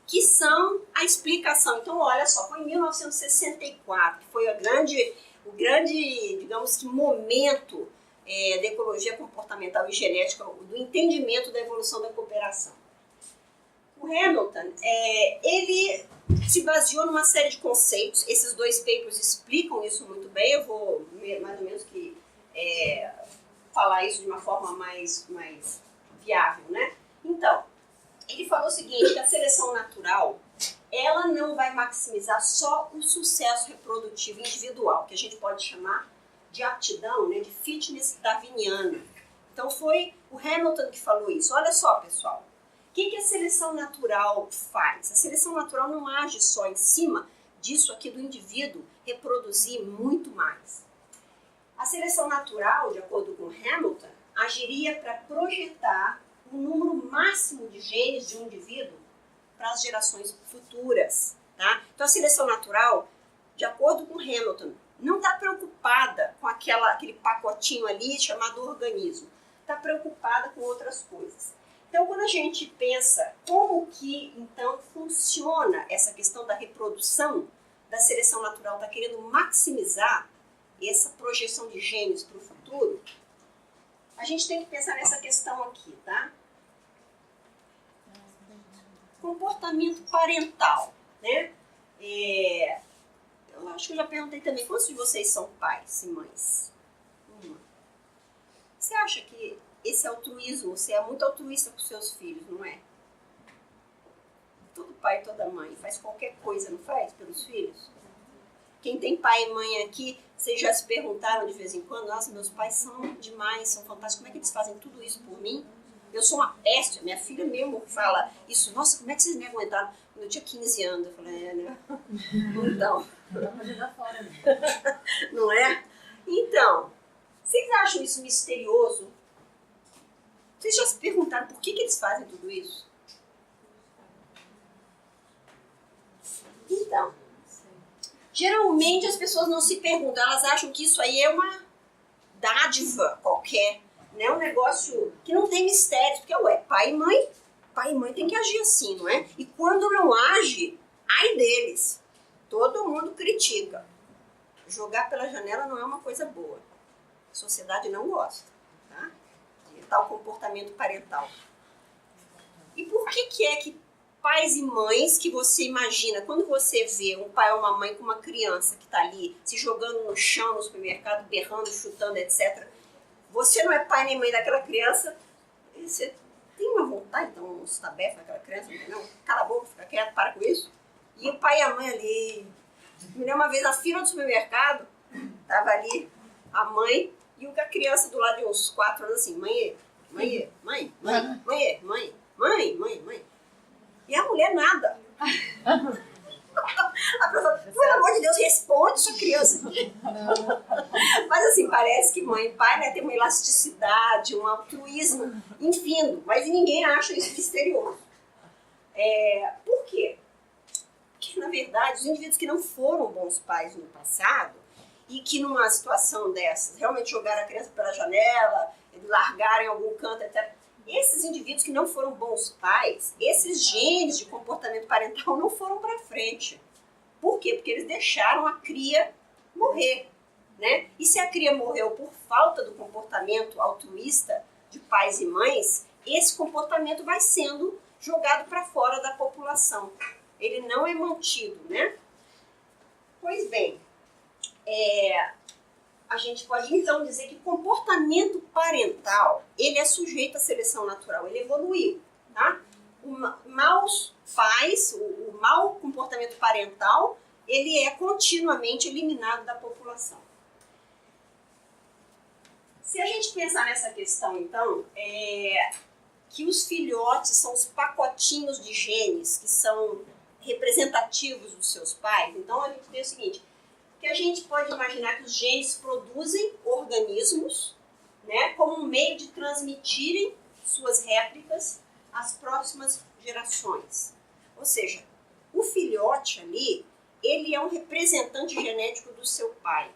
S1: que são a explicação. Então, olha só, foi em 1964, que foi o grande, digamos que, momento da ecologia comportamental e genética, do entendimento da evolução da cooperação. O Hamilton, ele se baseou numa série de conceitos. Esses dois papers explicam isso muito bem. Eu vou, mais ou menos, que falar isso de uma forma mais viável, né? Então, ele falou o seguinte, que a seleção natural, ela não vai maximizar só o sucesso reprodutivo individual, que a gente pode chamar de aptidão, né, de fitness darwiniana. Então foi o Hamilton que falou isso. Olha só, pessoal, o que a seleção natural faz? A seleção natural não age só em cima disso aqui do indivíduo reproduzir muito mais. A seleção natural, de acordo com Hamilton, agiria para projetar o número máximo de genes de um indivíduo para as gerações futuras. Tá? Então, a seleção natural, de acordo com Hamilton, não está preocupada com aquele pacotinho ali chamado organismo. está preocupada com outras coisas. Então, quando a gente pensa como que, então, funciona essa questão da reprodução, da seleção natural, está querendo maximizar essa projeção de genes para o futuro, a gente tem que pensar nessa questão aqui, tá? Comportamento parental, né? Eu acho que eu já perguntei também, quantos de vocês são pais e mães? Uma. Você acha que esse altruísmo, você é muito altruísta com seus filhos, não é? Todo pai e toda mãe faz qualquer coisa, não faz, pelos filhos? Quem tem pai e mãe aqui, vocês já se perguntaram de vez em quando, nossa, meus pais são demais, são fantásticos, como é que eles fazem tudo isso por mim? Eu sou uma peste, minha filha mesmo fala isso, nossa, como é que vocês me aguentaram? Quando eu tinha 15 anos, eu falei, né? Então, não é? Então, vocês acham isso misterioso? Vocês já se perguntaram por que eles fazem tudo isso? Então, geralmente as pessoas não se perguntam, elas acham que isso aí é uma dádiva qualquer, né? Um negócio que não tem mistério, porque pai e mãe tem que agir assim, não é? E quando não age, ai deles, todo mundo critica. Jogar pela janela não é uma coisa boa, a sociedade não gosta, tá? De tal comportamento parental. E por que é que pais e mães que você imagina, quando você vê um pai ou uma mãe com uma criança que está ali se jogando no chão no supermercado, berrando, chutando, etc., você não é pai nem mãe daquela criança, você tem uma vontade de dar um estabefe naquela criança, não? Cala a boca, fica quieto, para com isso. E o pai e a mãe ali. Me lembro uma vez na fila do supermercado, estava ali a mãe e a criança do lado de uns 4 anos assim, mãe. E a mulher nada. A professora, pelo amor de Deus, responde sua criança. Mas assim, parece que mãe e pai, né, tem uma elasticidade, um altruísmo infindo, mas ninguém acha isso misterioso. Por quê? Porque, na verdade, os indivíduos que não foram bons pais no passado e que numa situação dessas realmente jogaram a criança pela janela, largaram em algum canto, etc., esses indivíduos que não foram bons pais, esses genes de comportamento parental não foram para frente. Por quê? Porque eles deixaram a cria morrer, né? E se a cria morreu por falta do comportamento altruísta de pais e mães, esse comportamento vai sendo jogado para fora da população. Ele não é mantido, né? Pois bem, a gente pode então dizer que comportamento parental, ele é sujeito à seleção natural, ele evoluiu, tá? Maus pais, o mau comportamento parental, ele é continuamente eliminado da população. Se a gente pensar nessa questão, então, que os filhotes são os pacotinhos de genes que são representativos dos seus pais, então a gente tem o seguinte, que a gente pode imaginar que os genes produzem organismos, né, como um meio de transmitirem suas réplicas às próximas gerações. Ou seja, o filhote ali, ele é um representante genético do seu pai.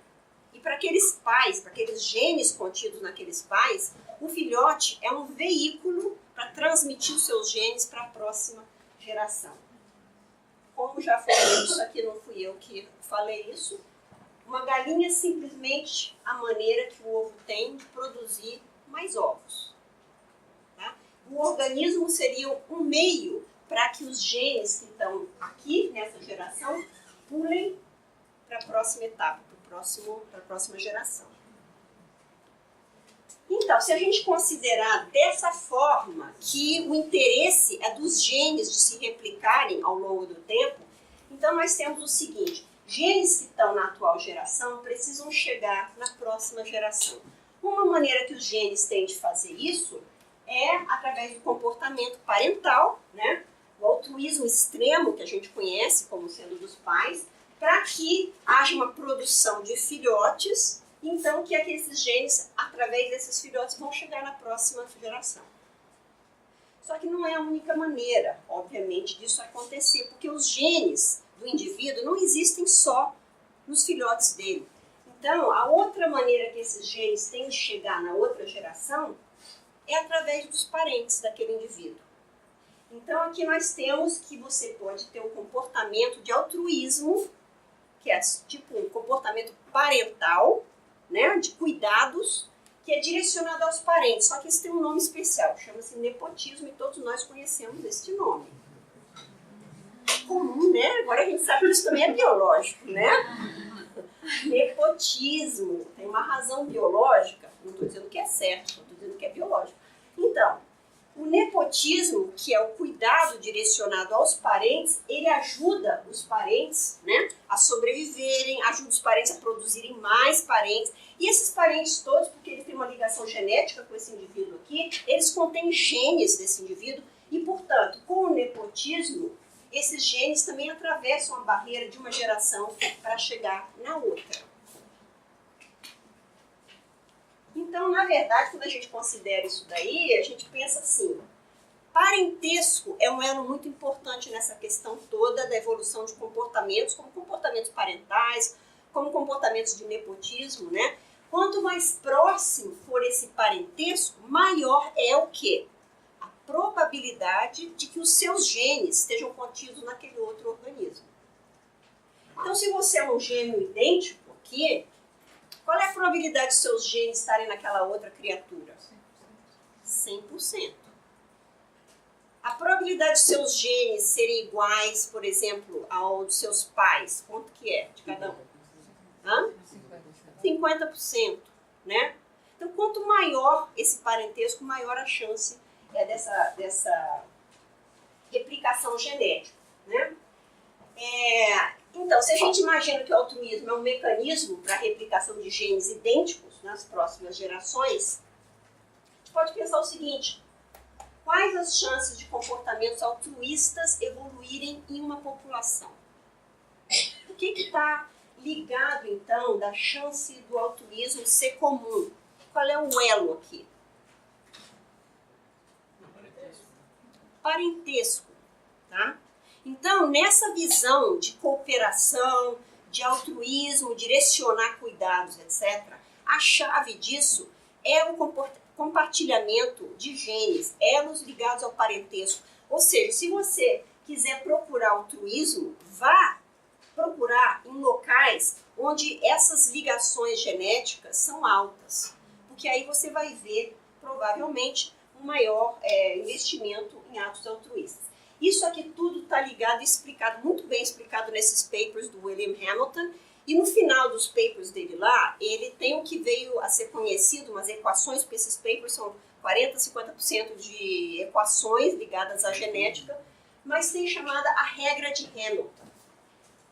S1: E para aqueles pais, para aqueles genes contidos naqueles pais, o filhote é um veículo para transmitir os seus genes para a próxima geração. Como já foi isso aqui, não fui eu que falei isso, uma galinha é simplesmente a maneira que o ovo tem de produzir mais ovos. Tá? O organismo seria um meio para que os genes que estão aqui nessa geração pulem para a próxima etapa, para a próxima geração. Então, se a gente considerar dessa forma que o interesse é dos genes de se replicarem ao longo do tempo, então nós temos o seguinte, genes que estão na atual geração precisam chegar na próxima geração. Uma maneira que os genes têm de fazer isso é através do comportamento parental, né? O altruísmo extremo que a gente conhece como sendo dos pais, para que haja uma produção de filhotes, então que aqueles genes, através desses filhotes, vão chegar na próxima geração. Só que não é a única maneira, obviamente, disso acontecer, porque os genes do indivíduo não existem só nos filhotes dele. Então, a outra maneira que esses genes têm de chegar na outra geração é através dos parentes daquele indivíduo. Então, aqui nós temos que você pode ter um comportamento de altruísmo, que é tipo um comportamento parental, né, de cuidados, que é direcionado aos parentes. Só que isso tem um nome especial, chama-se nepotismo, e todos nós conhecemos este nome. Comum, né? Agora a gente sabe que isso também é biológico, né? Nepotismo tem uma razão biológica, não estou dizendo que é certo, estou dizendo que é biológico. Então, o nepotismo, que é o cuidado direcionado aos parentes, ele ajuda os parentes, né, a sobreviverem, ajuda os parentes a produzirem mais parentes. E esses parentes todos, porque eles têm uma ligação genética com esse indivíduo aqui, eles contêm genes desse indivíduo e, portanto, com o nepotismo, esses genes também atravessam a barreira de uma geração para chegar na outra. Então, na verdade, quando a gente considera isso daí, a gente pensa assim, parentesco é um elo muito importante nessa questão toda da evolução de comportamentos, como comportamentos parentais, como comportamentos de nepotismo, né? Quanto mais próximo for esse parentesco, maior é o quê? A probabilidade de que os seus genes estejam contidos naquele outro organismo. Então, se você é um gêmeo idêntico aqui, qual é a probabilidade de seus genes estarem naquela outra criatura? 100%. A probabilidade de seus genes serem iguais, por exemplo, ao dos seus pais, quanto que é de cada um? Hã? 50%, né? Então, quanto maior esse parentesco, maior a chance dessa replicação genética, né? Então, se a gente imagina que o altruísmo é um mecanismo para a replicação de genes idênticos nas próximas gerações, a gente pode pensar o seguinte: quais as chances de comportamentos altruístas evoluírem em uma população? O que está ligado, então, da chance do altruísmo ser comum? Qual é o elo aqui? Parentesco, tá? Então, nessa visão de cooperação, de altruísmo, direcionar cuidados, etc., a chave disso é o compartilhamento de genes, elos ligados ao parentesco. Ou seja, se você quiser procurar altruísmo, vá procurar em locais onde essas ligações genéticas são altas, porque aí você vai ver, provavelmente, um maior investimento em atos altruístas. Isso aqui tudo está ligado e explicado, muito bem explicado nesses papers do William Hamilton, e no final dos papers dele lá, ele tem o que veio a ser conhecido, umas equações, porque esses papers são 40%, 50% de equações ligadas à genética, mas tem chamada a regra de Hamilton.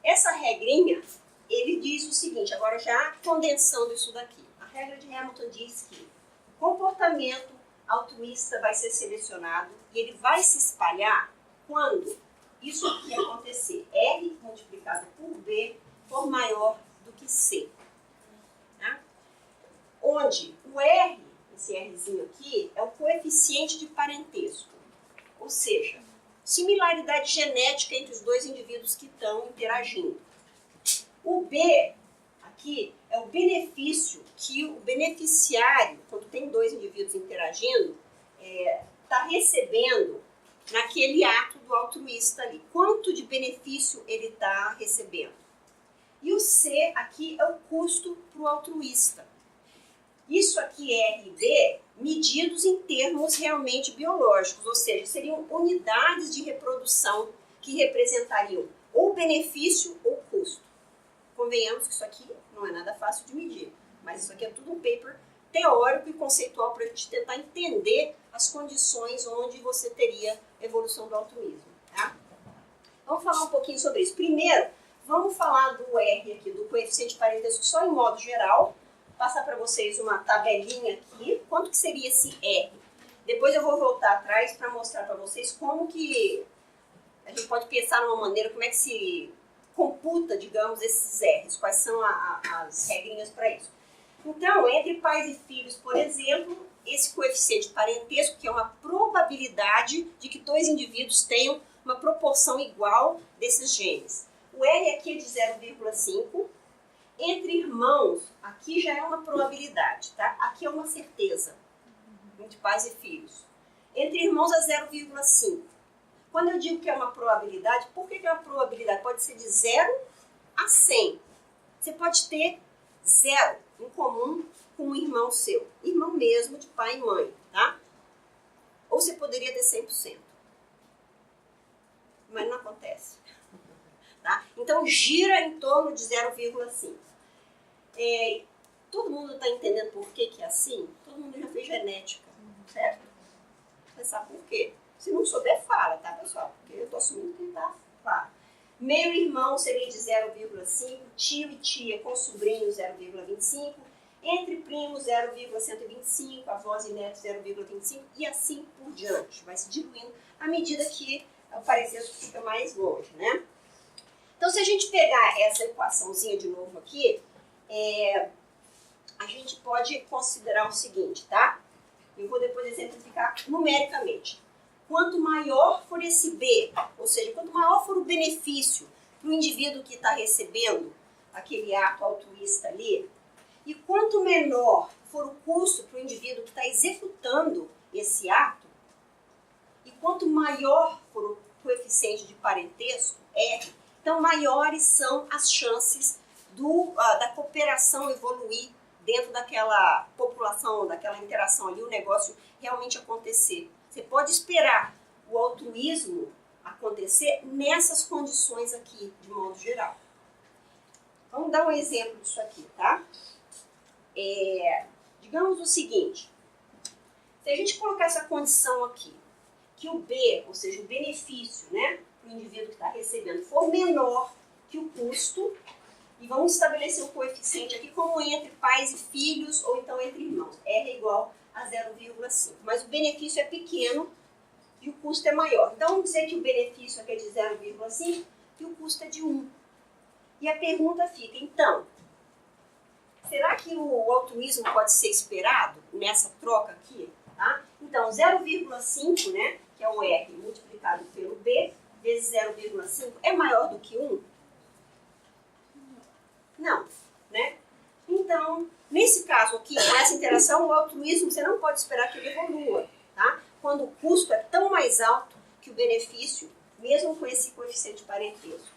S1: Essa regrinha, ele diz o seguinte, agora já condensando isso daqui. A regra de Hamilton diz que comportamento altruísta vai ser selecionado e ele vai se espalhar quando isso aqui acontecer. R multiplicado por B for maior do que C. Tá? Onde o R, esse Rzinho aqui, é o coeficiente de parentesco. Ou seja, similaridade genética entre os dois indivíduos que estão interagindo. O B, aqui, é o benefício que o beneficiário, quando tem dois indivíduos interagindo, está recebendo naquele ato do altruísta ali. Quanto de benefício ele está recebendo. E o C aqui é o custo para o altruísta. Isso aqui, R e B, medidos em termos realmente biológicos, ou seja, seriam unidades de reprodução que representariam ou benefício ou custo. Convenhamos que isso aqui não é nada fácil de medir, mas isso aqui é tudo um paper teórico e conceitual para a gente tentar entender as condições onde você teria evolução do altruísmo. Tá? Vamos falar um pouquinho sobre isso. Primeiro, vamos falar do R aqui, do coeficiente de parentesco só em modo geral. Passar para vocês uma tabelinha aqui. Quanto que seria esse R? Depois eu vou voltar atrás para mostrar para vocês como que a gente pode pensar numa maneira, como é que se computa, digamos, esses R's. Quais são as regrinhas para isso. Então, entre pais e filhos, por exemplo, esse coeficiente de parentesco, que é uma probabilidade de que dois indivíduos tenham uma proporção igual desses genes. O R aqui é de 0,5. Entre irmãos, aqui já é uma probabilidade, tá? Aqui é uma certeza. entre pais e filhos. Entre irmãos é 0,5. Quando eu digo que é uma probabilidade, por que é uma probabilidade? Pode ser de 0 a 100. Você pode ter 0 em comum com um irmão seu. Irmão mesmo, de pai e mãe, tá? Ou você poderia ter 100%. Mas não acontece. Tá? Então, gira em torno de 0,5. Todo mundo está entendendo por que é assim? Todo mundo já fez genética, certo? Você sabe por quê? Se não souber, fala, tá, pessoal? Porque eu estou assumindo que está claro. Meio irmão seria de 0,5, tio e tia com sobrinho 0,25, entre primos 0,125, avós e netos 0,25 e assim por diante. Vai se diluindo à medida que o parentesco fica mais longe, né? Então, se a gente pegar essa equaçãozinha de novo aqui, a gente pode considerar o seguinte, tá? Eu vou depois exemplificar numericamente. Quanto maior for esse B, ou seja, quanto maior for o benefício para o indivíduo que está recebendo aquele ato altruísta ali, e quanto menor for o custo para o indivíduo que está executando esse ato, e quanto maior for o coeficiente de parentesco, R, então maiores são as chances da cooperação evoluir dentro daquela população, daquela interação ali, o negócio realmente acontecer. Você pode esperar o altruísmo acontecer nessas condições aqui, de modo geral. Vamos dar um exemplo disso aqui, tá? Digamos o seguinte, se a gente colocar essa condição aqui, que o B, ou seja, o benefício, né, para o indivíduo que está recebendo, for menor que o custo, e vamos estabelecer um coeficiente aqui como entre pais e filhos, ou então entre irmãos. R é igual a 0,5. Mas o benefício é pequeno e o custo é maior. Então, vamos dizer que o benefício aqui é de 0,5 e o custo é de 1. E a pergunta fica, então, será que o altruísmo pode ser esperado nessa troca aqui? Tá? Então, 0,5, né, que é o R multiplicado pelo B, vezes 0,5, é maior do que 1? Não, né? Então, nesse caso aqui, com essa interação, o altruísmo você não pode esperar que ele evolua, tá? Quando o custo é tão mais alto que o benefício, mesmo com esse coeficiente de parentesco.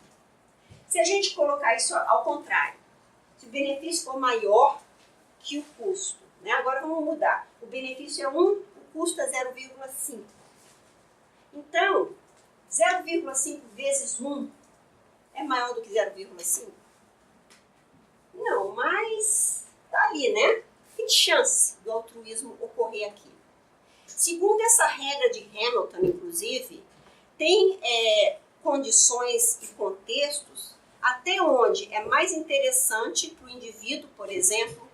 S1: Se a gente colocar isso ao contrário, se o benefício for maior que o custo, né? Agora vamos mudar. O benefício é 1, o custo é 0,5. Então, 0,5 vezes 1 é maior do que 0,5? Não, mas tá ali, né? Tem chance do altruísmo ocorrer aqui. Segundo essa regra de Hamilton, inclusive, tem condições e contextos até onde é mais interessante para o indivíduo, por exemplo,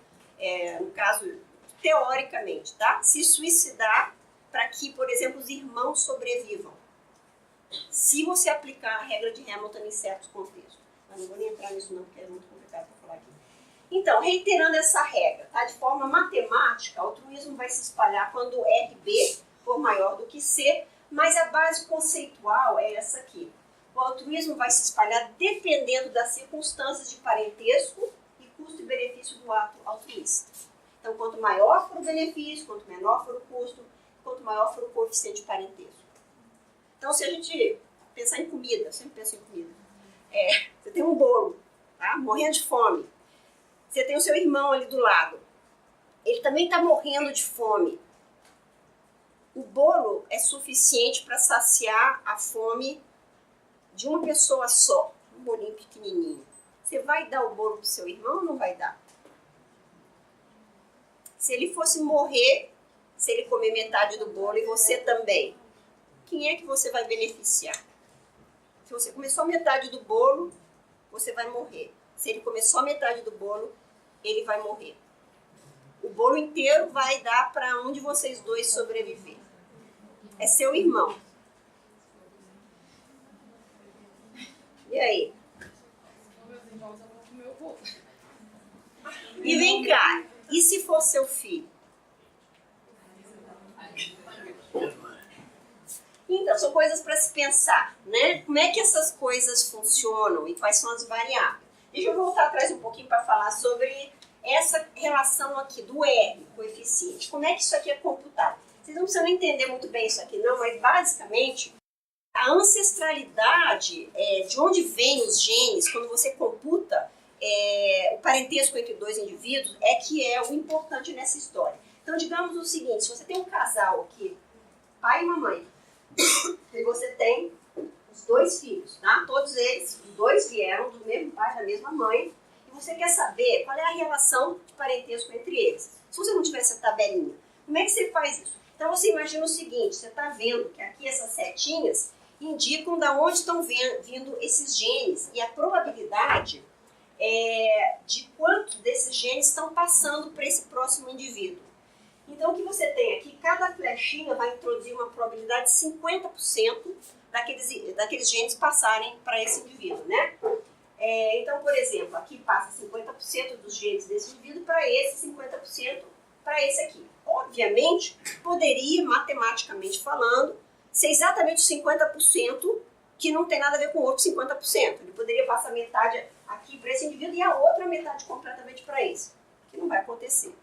S1: no caso, teoricamente, tá? Se suicidar para que, por exemplo, os irmãos sobrevivam. Se você aplicar a regra de Hamilton em certos contextos. Mas não vou nem entrar nisso não, porque é muito complicado para falar aqui. Então, reiterando essa regra, tá? De forma matemática, o altruísmo vai se espalhar quando RB for maior do que C, mas a base conceitual é essa aqui. O altruísmo vai se espalhar dependendo das circunstâncias de parentesco e custo e benefício do ato altruísta. Então, quanto maior for o benefício, quanto menor for o custo, quanto maior for o coeficiente de parentesco. Então, se a gente pensar em comida, eu sempre penso em comida. Você tem um bolo, tá? Morrendo de fome. Você tem o seu irmão ali do lado. Ele também está morrendo de fome. O bolo é suficiente para saciar a fome de uma pessoa só. Um bolinho pequenininho. Você vai dar o bolo para o seu irmão ou não vai dar? Se ele fosse morrer, se ele comer metade do bolo e você também, quem é que você vai beneficiar? Se você comer só metade do bolo, você vai morrer. Se ele comer só metade do bolo, ele vai morrer. O bolo inteiro vai dar para um de vocês dois sobreviver. É seu irmão. E aí? E vem cá, e se for seu filho? Então, são coisas para se pensar, né? Como é que essas coisas funcionam e quais são as variáveis? Deixa eu voltar atrás um pouquinho para falar sobre essa relação aqui do R, coeficiente. Como é que isso aqui é computado? Vocês não precisam entender muito bem isso aqui não, mas basicamente a ancestralidade, de onde vêm os genes, quando você computa o parentesco entre dois indivíduos, é que é o importante nessa história. Então, digamos o seguinte, se você tem um casal aqui, pai e mamãe, e você tem os dois filhos, tá? Todos eles, os dois vieram do mesmo pai, da mesma mãe, e você quer saber qual é a relação de parentesco entre eles. Se você não tiver essa tabelinha, como é que você faz isso? Então, você imagina o seguinte, você está vendo que aqui essas setinhas indicam de onde estão vindo esses genes e a probabilidade de quanto desses genes estão passando para esse próximo indivíduo. Então, o que você tem aqui, cada flechinha vai introduzir uma probabilidade de 50% daqueles genes passarem para esse indivíduo, né? Então, por exemplo, aqui passa 50% dos genes desse indivíduo para esse, 50% para esse aqui. Obviamente, poderia, matematicamente falando, ser exatamente os 50% que não tem nada a ver com o outro 50%. Ele poderia passar metade aqui para esse indivíduo e a outra metade completamente para esse, que não vai acontecer.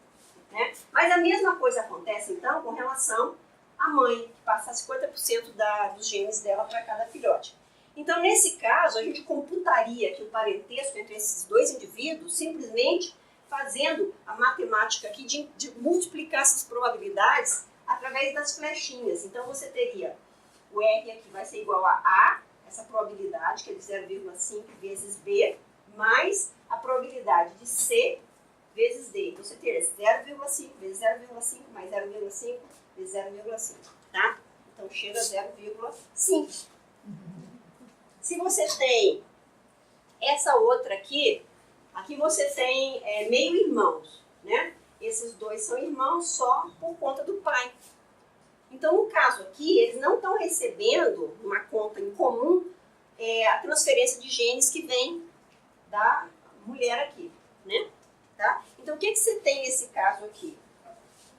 S1: Né? Mas a mesma coisa acontece, então, com relação à mãe, que passa 50% dos genes dela para cada filhote. Então, nesse caso, a gente computaria aqui o parentesco entre esses dois indivíduos simplesmente fazendo a matemática aqui de multiplicar essas probabilidades através das flechinhas. Então, você teria o R aqui vai ser igual a A, essa probabilidade, que é de 0,5 vezes B, mais a probabilidade de C vezes D. Então, você teria 0,5 vezes 0,5 mais 0,5 vezes 0,5, tá? Então, chega a 0,5. Se você tem essa outra aqui você tem meio-irmãos, né? Esses dois são irmãos só por conta do pai. Então, no caso aqui, eles não estão recebendo uma conta em comum a transferência de genes que vem da mulher aqui, né? Tá? Então, o que você tem nesse caso aqui?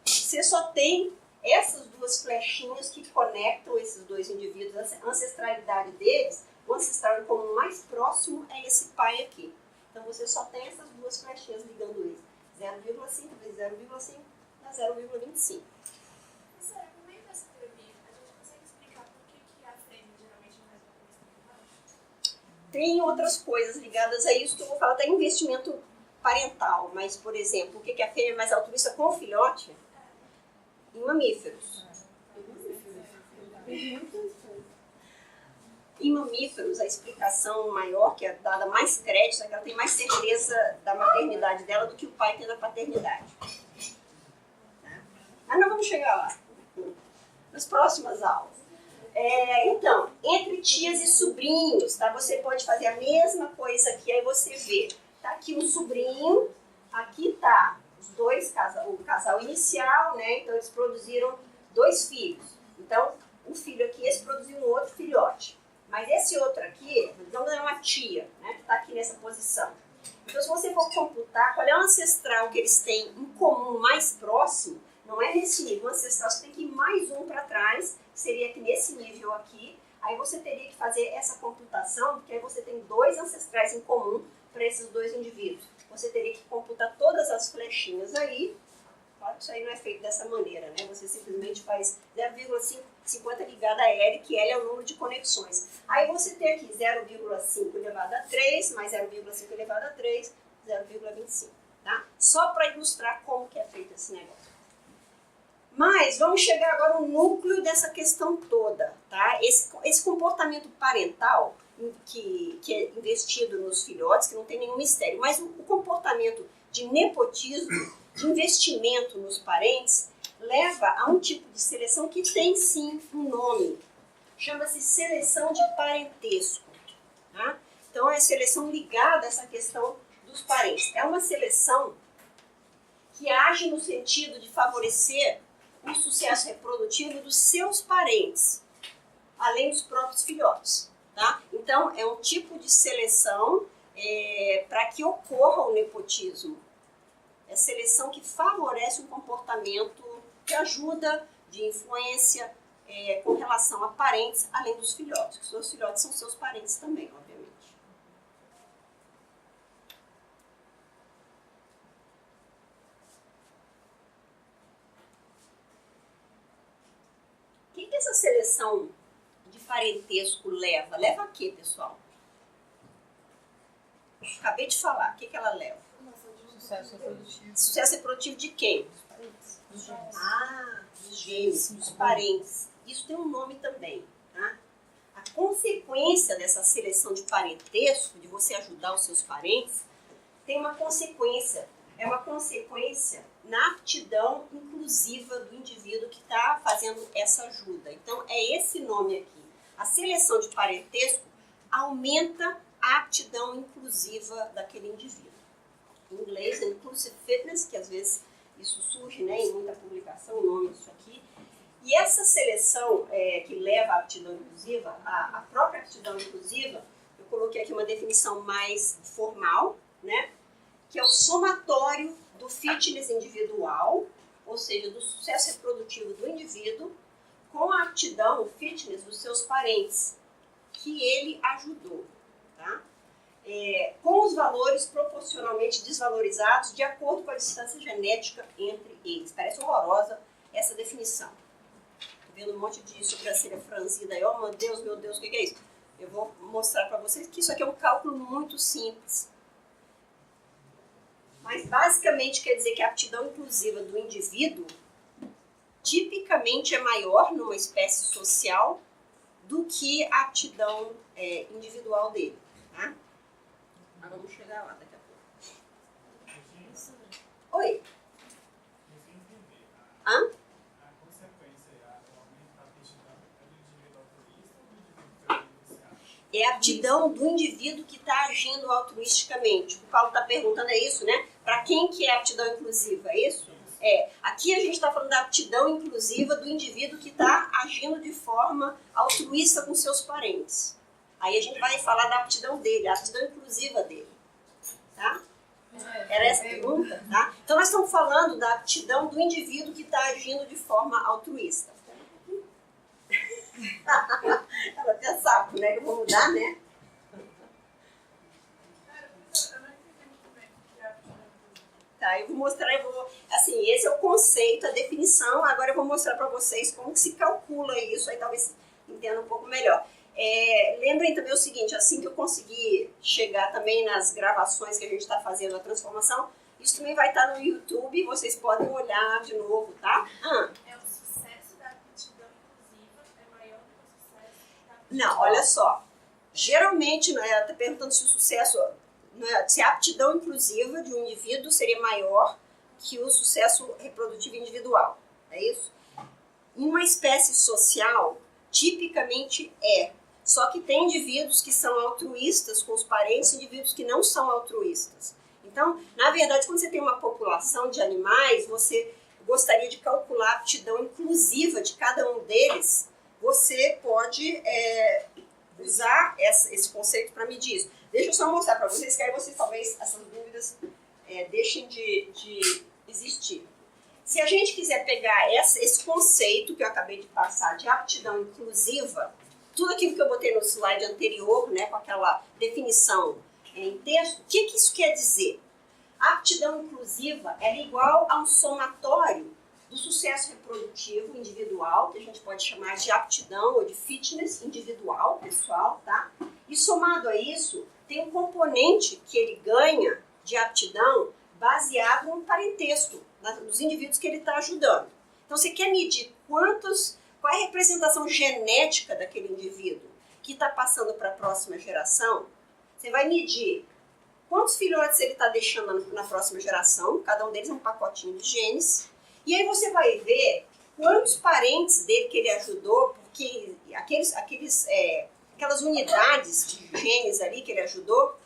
S1: Você só tem essas duas flechinhas que conectam esses dois indivíduos, a ancestralidade deles, o ancestral em comum mais próximo é esse pai aqui. Então, você só tem essas duas flechinhas ligando eles. 0,5 vezes 0,5 dá 0,25.
S2: Professora, no meio dessa teoria, a gente consegue explicar por que a fêmea geralmente é mais altruísta que o macho?
S1: Tem outras coisas ligadas a isso que eu vou falar, até investimento parental, mas, por exemplo, o que a fêmea é mais altruísta com o filhote? Em mamíferos. Em mamíferos, a explicação maior, que é dada mais crédito, é que ela tem mais certeza da maternidade dela do que o pai tem da paternidade. Tá? Mas não vamos chegar lá, nas próximas aulas. Então, entre tias e sobrinhos, tá? Você pode fazer a mesma coisa aqui, aí você vê. Tá aqui um sobrinho, aqui tá o casal inicial, né? Então, eles produziram 2 filhos. Então, um filho aqui, esse produziu um outro filhote. Mas esse outro aqui, vamos dar uma tia, né, que está aqui nessa posição. Então, se você for computar qual é o ancestral que eles têm em comum mais próximo, não é nesse nível. O ancestral você tem que ir mais um para trás, que seria aqui nesse nível aqui. Aí você teria que fazer essa computação, porque aí você tem 2 ancestrais em comum para esses 2 indivíduos. Você teria que computar todas as flechinhas aí. Claro que isso aí não é feito dessa maneira, né? Você simplesmente faz 0,50 ligado a L, que L é o número de conexões. Aí você tem aqui 0,5 elevado a 3, mais 0,5 elevado a 3, 0,25, tá? Só para ilustrar como que é feito esse negócio. Mas vamos chegar agora no núcleo dessa questão toda, tá? Esse comportamento parental que é investido nos filhotes, que não tem nenhum mistério, mas o comportamento de nepotismo, de investimento nos parentes, leva a um tipo de seleção que tem sim um nome. Chama-se seleção de parentesco. Tá? Então é seleção ligada a essa questão dos parentes. É uma seleção que age no sentido de favorecer o sucesso reprodutivo dos seus parentes, além dos próprios filhotes. Tá? Então é um tipo de seleção para que ocorra o nepotismo. É seleção que favorece um comportamento que ajuda de influência com relação a parentes, além dos filhotes. Os seus filhotes são seus parentes também, obviamente. seleção de parentesco leva? Leva a quê, pessoal? Acabei de falar. O que ela leva?
S3: Sucesso reprodutivo.
S1: Sucesso reprodutivo de quem?
S3: Dos genes.
S1: Ah, dos genes, dos parentes. Isso tem um nome também, tá? A consequência dessa seleção de parentesco, de você ajudar os seus parentes, tem uma consequência. É uma consequência na aptidão inclusiva do indivíduo que está fazendo essa ajuda. Então, é esse nome aqui. A seleção de parentesco aumenta a aptidão inclusiva daquele indivíduo. Em inglês, Inclusive Fitness, que às vezes isso surge, né, em muita publicação, o nome disso aqui. E essa seleção que leva à aptidão inclusiva, a própria aptidão inclusiva, eu coloquei aqui uma definição mais formal, né, que é o somatório do fitness individual, ou seja, do sucesso reprodutivo do indivíduo, com a aptidão, o fitness dos seus parentes, que ele ajudou, tá? Com os valores proporcionalmente desvalorizados de acordo com a distância genética entre eles. Parece horrorosa essa definição. Estou vendo um monte de sobrancelha franzida aí. Oh, meu Deus, o que é isso? Eu vou mostrar para vocês que isso aqui é um cálculo muito simples. Mas basicamente quer dizer que a aptidão inclusiva do indivíduo tipicamente é maior numa espécie social do que a aptidão individual dele, tá? Mas vamos chegar lá daqui a pouco. Oi? Hã?
S6: A consequência, o aumento da aptidão é do indivíduo altruísta ou do indivíduo beneficiário?
S1: É a aptidão do indivíduo que está agindo altruisticamente. O que o Paulo está perguntando é isso, né? Para quem que é a aptidão inclusiva, é isso? Aqui a gente está falando da aptidão inclusiva do indivíduo que está agindo de forma altruísta com seus parentes. Aí a gente vai falar da aptidão dele, a aptidão inclusiva dele. Tá? Era essa a pergunta? Tá? Então nós estamos falando da aptidão do indivíduo que está agindo de forma altruísta. Ela tem saco, né? Que eu vou mudar, né? Tá, eu vou mostrar, assim, esse é o conceito, a definição, agora eu vou mostrar para vocês como que se calcula isso, aí talvez entenda um pouco melhor. Lembrem também o seguinte, assim que eu conseguir chegar também nas gravações que a gente está fazendo a transformação, isso também vai estar no YouTube, vocês podem olhar de novo, tá?
S2: É o sucesso da aptidão inclusiva é maior do que o sucesso da aptidão.
S1: Não, olha só, geralmente, ela está perguntando se o sucesso, se a aptidão inclusiva de um indivíduo seria maior que o sucesso reprodutivo individual, é isso? Em uma espécie social, tipicamente só que tem indivíduos que são altruístas com os parentes e indivíduos que não são altruístas. Então, na verdade, quando você tem uma população de animais, você gostaria de calcular a aptidão inclusiva de cada um deles, você pode usar esse conceito para medir isso. Deixa eu só mostrar para vocês, que aí vocês talvez essas dúvidas deixem de existir. Se a gente quiser pegar esse conceito que eu acabei de passar de aptidão inclusiva, tudo aquilo que eu botei no slide anterior, né, com aquela definição em texto, o que isso quer dizer? A aptidão inclusiva é igual a um somatório do sucesso reprodutivo individual, que a gente pode chamar de aptidão ou de fitness individual, pessoal, tá? E somado a isso, tem um componente que ele ganha de aptidão baseado no parentesco, dos indivíduos que ele está ajudando. Então, você quer medir qual é a representação genética daquele indivíduo que está passando para a próxima geração, você vai medir quantos filhotes ele está deixando na próxima geração, cada um deles é um pacotinho de genes, e aí você vai ver quantos parentes dele que ele ajudou, porque aquelas unidades de genes ali que ele ajudou,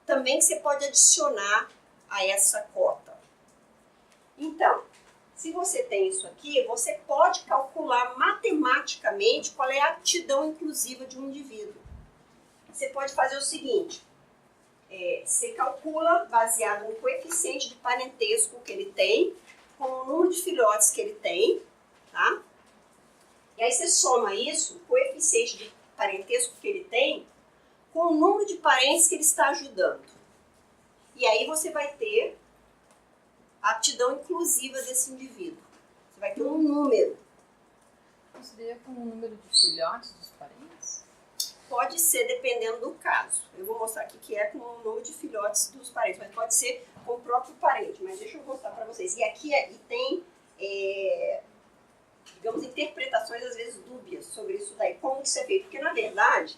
S1: também que você pode adicionar a essa cota. Então, se você tem isso aqui, você pode calcular matematicamente qual é a aptidão inclusiva de um indivíduo. Você pode fazer o seguinte, você calcula baseado no coeficiente de parentesco que ele tem, com o número de filhotes que ele tem, tá? E aí você soma isso, o coeficiente de parentesco que ele tem, com o número de parentes que ele está ajudando. E aí você vai ter a aptidão inclusiva desse indivíduo. Você vai ter um número.
S3: seria com o número de filhotes dos parentes?
S1: Pode ser dependendo do caso. Eu vou mostrar aqui que é com o número de filhotes dos parentes, mas pode ser com o próprio parente. Mas deixa eu mostrar para vocês. E aqui tem, digamos, interpretações às vezes dúbias sobre isso daí. Como isso é feito? Porque, na verdade,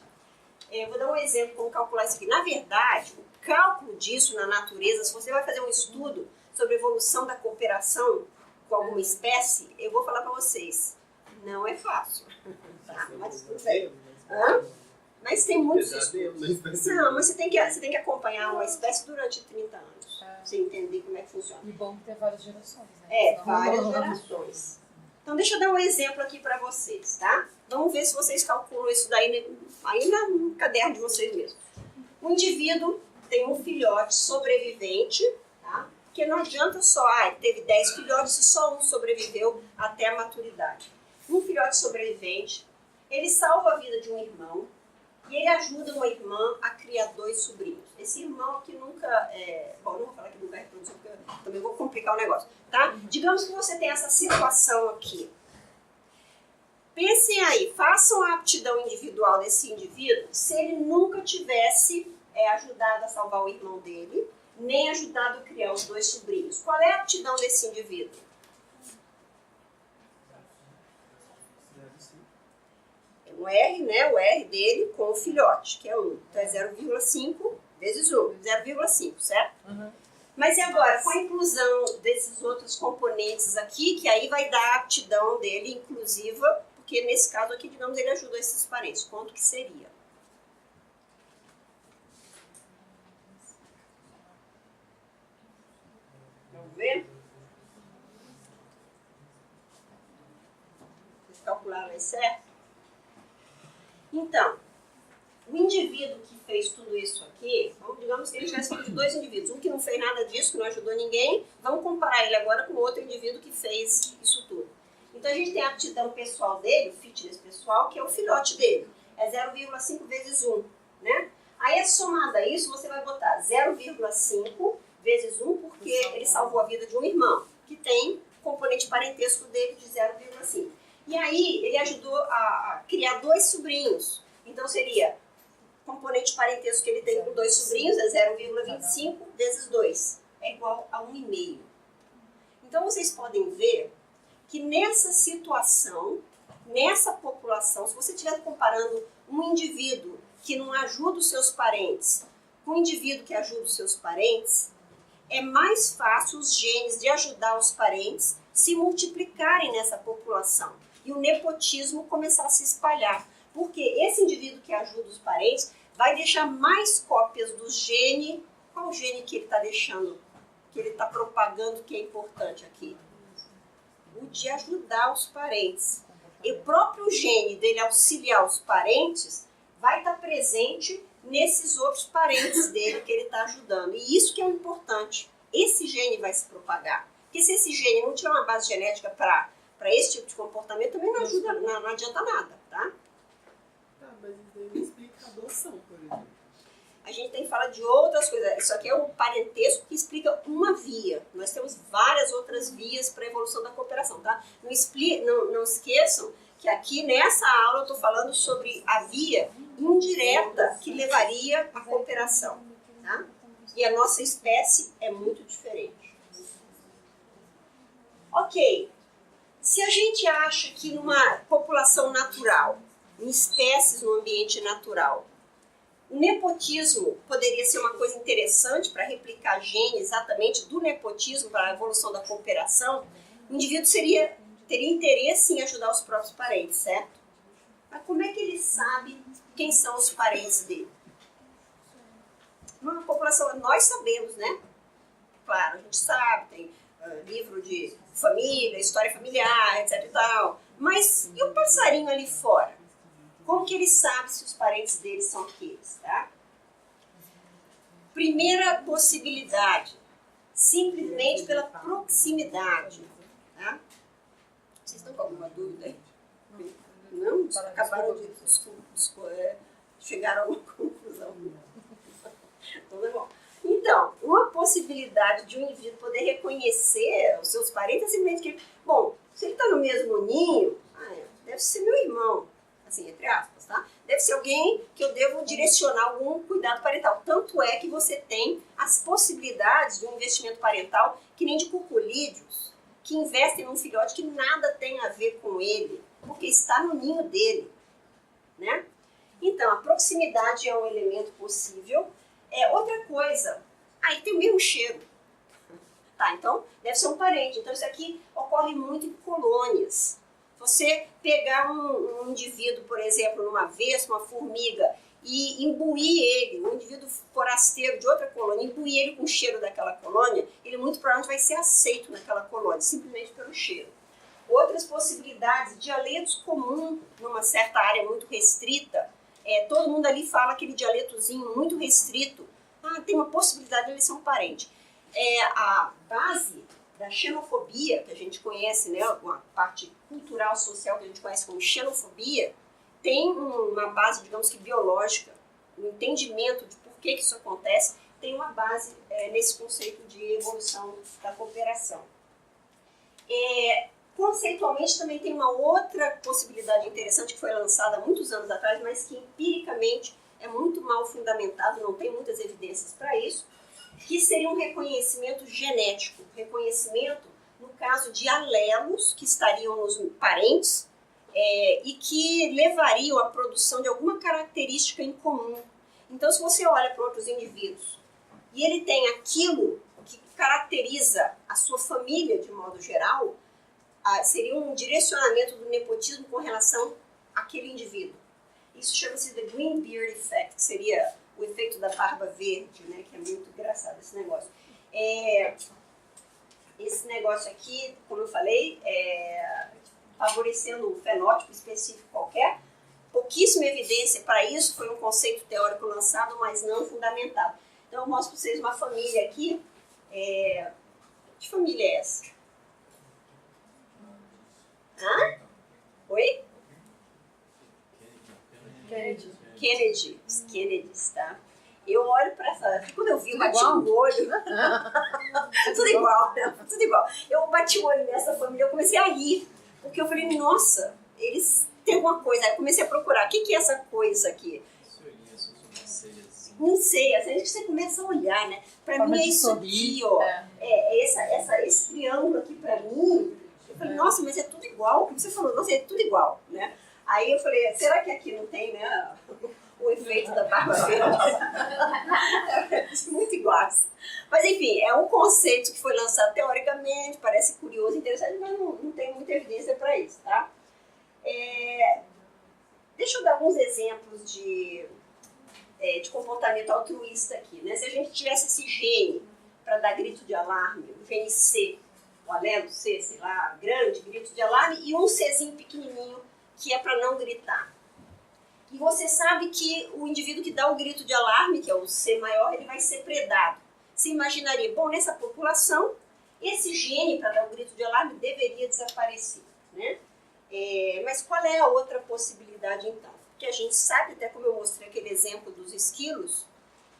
S1: eu vou dar um exemplo como calcular isso aqui. Na verdade, o cálculo disso na natureza, se você vai fazer um estudo sobre a evolução da cooperação com alguma espécie, eu vou falar para vocês, não é fácil. Tá? Mas tudo bem. Mas tem muitos estudos. Não, mas você tem que acompanhar uma espécie durante 30 anos. Pra você entender como é que funciona.
S3: E bom ter várias gerações, né?
S1: Várias gerações. Então, deixa eu dar um exemplo aqui para vocês, tá? Vamos ver se vocês calculam isso daí aí no caderno de vocês mesmos. O indivíduo tem um filhote sobrevivente, tá? Porque não adianta só, teve 10 filhotes e só um sobreviveu até a maturidade. Um filhote sobrevivente, ele salva a vida de um irmão e ele ajuda uma irmã a criar 2 sobrinhos. Esse irmão aqui nunca bom, não vou falar que nunca é reprodução, porque eu também vou complicar o negócio, tá? Digamos que você tem essa situação aqui. Pensem aí, façam a aptidão individual desse indivíduo se ele nunca tivesse ajudado a salvar o irmão dele, nem ajudado a criar os 2 sobrinhos. Qual é a aptidão desse indivíduo? É um R, né? O R dele com o filhote, que é 1. Então é 0,5 vezes 1, 0,5, certo?
S3: Uhum.
S1: Mas e agora, com a inclusão desses outros componentes aqui, que aí vai dar a aptidão dele inclusiva, porque nesse caso aqui, digamos, ele ajudou esses parentes. Quanto que seria? Vamos ver? Vocês calcularam aí certo? Então, o indivíduo que fez tudo isso aqui, digamos que ele tivesse feito de 2 indivíduos. Um que não fez nada disso, que não ajudou ninguém, vamos comparar ele agora com outro indivíduo que fez isso tudo. Então a gente tem a aptidão pessoal dele, o fitness pessoal, que é o filhote dele. É 0,5 vezes 1, né? Aí somado a isso, você vai botar 0,5 vezes 1, porque ele salvou a vida de um irmão, que tem componente parentesco dele de 0,5. E aí ele ajudou a criar 2 sobrinhos. Então seria componente parentesco que ele tem com 2 sobrinhos, é 0,25 vezes 2. É igual a 1,5. Então vocês podem ver que nessa situação, nessa população, se você estiver comparando um indivíduo que não ajuda os seus parentes com um indivíduo que ajuda os seus parentes, é mais fácil os genes de ajudar os parentes se multiplicarem nessa população e o nepotismo começar a se espalhar. Porque esse indivíduo que ajuda os parentes vai deixar mais cópias do gene. Qual o gene que ele está deixando, que ele está propagando que é importante aqui? O de ajudar os parentes. E o próprio gene dele auxiliar os parentes vai estar presente nesses outros parentes dele que ele está ajudando. E isso que é o importante. Esse gene vai se propagar. Porque se esse gene não tiver uma base genética para esse tipo de comportamento, também não ajuda, não adianta nada, tá?
S4: Tá, mas isso daí não explica a adoção, por exemplo.
S1: A gente tem que falar de outras coisas. Isso aqui é um parentesco que explica uma via. Nós temos várias outras vias para a evolução da cooperação, tá? Não esqueçam que aqui nessa aula eu estou falando sobre a via indireta que levaria à cooperação, tá? E a nossa espécie é muito diferente. Ok. Se a gente acha que numa população natural, em espécies no ambiente natural, o nepotismo poderia ser uma coisa interessante para replicar gene exatamente do nepotismo para a evolução da cooperação, o indivíduo teria interesse em ajudar os próprios parentes, certo? Mas como é que ele sabe quem são os parentes dele? Numa população, nós sabemos, né? Claro, a gente sabe, tem livro de família, história familiar, etc e tal. Mas e o passarinho ali fora? Como que ele sabe se os parentes dele são aqueles, tá? Primeira possibilidade, simplesmente pela proximidade, tá? Vocês estão com alguma dúvida aí? Não? Acabaram de chegar a alguma conclusão. Então, tá bom. Então, uma possibilidade de um indivíduo poder reconhecer os seus parentes é simplesmente que, bom, se ele está no mesmo ninho, deve ser meu irmão, assim, entre aspas, tá? Deve ser alguém que eu devo direcionar algum cuidado parental. Tanto é que você tem as possibilidades de um investimento parental, que nem de cuculídeos, que investem num filhote que nada tem a ver com ele, porque está no ninho dele, né? Então, a proximidade é um elemento possível. Outra coisa, aí tem o mesmo cheiro. Tá, então deve ser um parente. Então isso aqui ocorre muito em colônias. Você pegar um indivíduo, por exemplo, numa vespa, uma formiga, e imbuir ele, um indivíduo forasteiro de outra colônia, imbuir ele com o cheiro daquela colônia, ele muito provavelmente vai ser aceito naquela colônia, simplesmente pelo cheiro. Outras possibilidades, dialetos comuns numa certa área muito restrita, todo mundo ali fala aquele dialetozinho muito restrito, tem uma possibilidade de ele ser um parente. A base da xenofobia, que a gente conhece, né, uma parte cultural, social que a gente conhece como xenofobia, tem uma base, digamos que biológica, o entendimento de por que isso acontece, tem uma base nesse conceito de evolução da cooperação. Conceitualmente também tem uma outra possibilidade interessante que foi lançada há muitos anos atrás, mas que empiricamente é muito mal fundamentado, não tem muitas evidências para isso, que seria um reconhecimento genético, reconhecimento no caso de alelos que estariam nos parentes e que levariam à produção de alguma característica em comum. Então, se você olha para outros indivíduos e ele tem aquilo que caracteriza a sua família de modo geral, seria um direcionamento do nepotismo com relação àquele indivíduo. Isso chama-se The Green Beard Effect, que seria o efeito da barba verde, né, que é muito engraçado esse negócio. Esse negócio aqui, como eu falei, favorecendo um fenótipo específico qualquer, pouquíssima evidência para isso, foi um conceito teórico lançado, mas não fundamentado. Então eu mostro para vocês uma família aqui. Que família é essa? Oi? Kennedy, os Kennedys, tá? Eu olho pra essa... Quando eu vi, eu bati o olho. Tudo igual, né? Tudo igual. Eu bati o olho nessa família, eu comecei a rir. Porque eu falei, nossa, eles têm alguma coisa. Aí eu comecei a procurar. O que é essa coisa aqui? Não sei, assim, você começa a olhar, né? Pra mim é isso aqui, ó. Esse triângulo aqui pra mim. Eu falei, nossa, mas é tudo igual. Como você falou, nossa, é tudo igual, né? Aí eu falei, será que aqui não tem, né, o efeito da barba verde? Muito iguais. Mas enfim, é um conceito que foi lançado teoricamente, parece curioso, interessante, mas não tem muita evidência para isso, tá? Deixa eu dar alguns exemplos de comportamento altruísta aqui, né? Se a gente tivesse esse gene para dar grito de alarme, o gene C, o alelo C, sei lá, grande, grito de alarme, e um Czinho pequenininho, que é para não gritar. E você sabe que o indivíduo que dá o grito de alarme, que é o C maior, ele vai ser predado. Você imaginaria, bom, nessa população, esse gene para dar o grito de alarme deveria desaparecer, né? Mas qual é a outra possibilidade, então? Porque a gente sabe, até como eu mostrei aquele exemplo dos esquilos,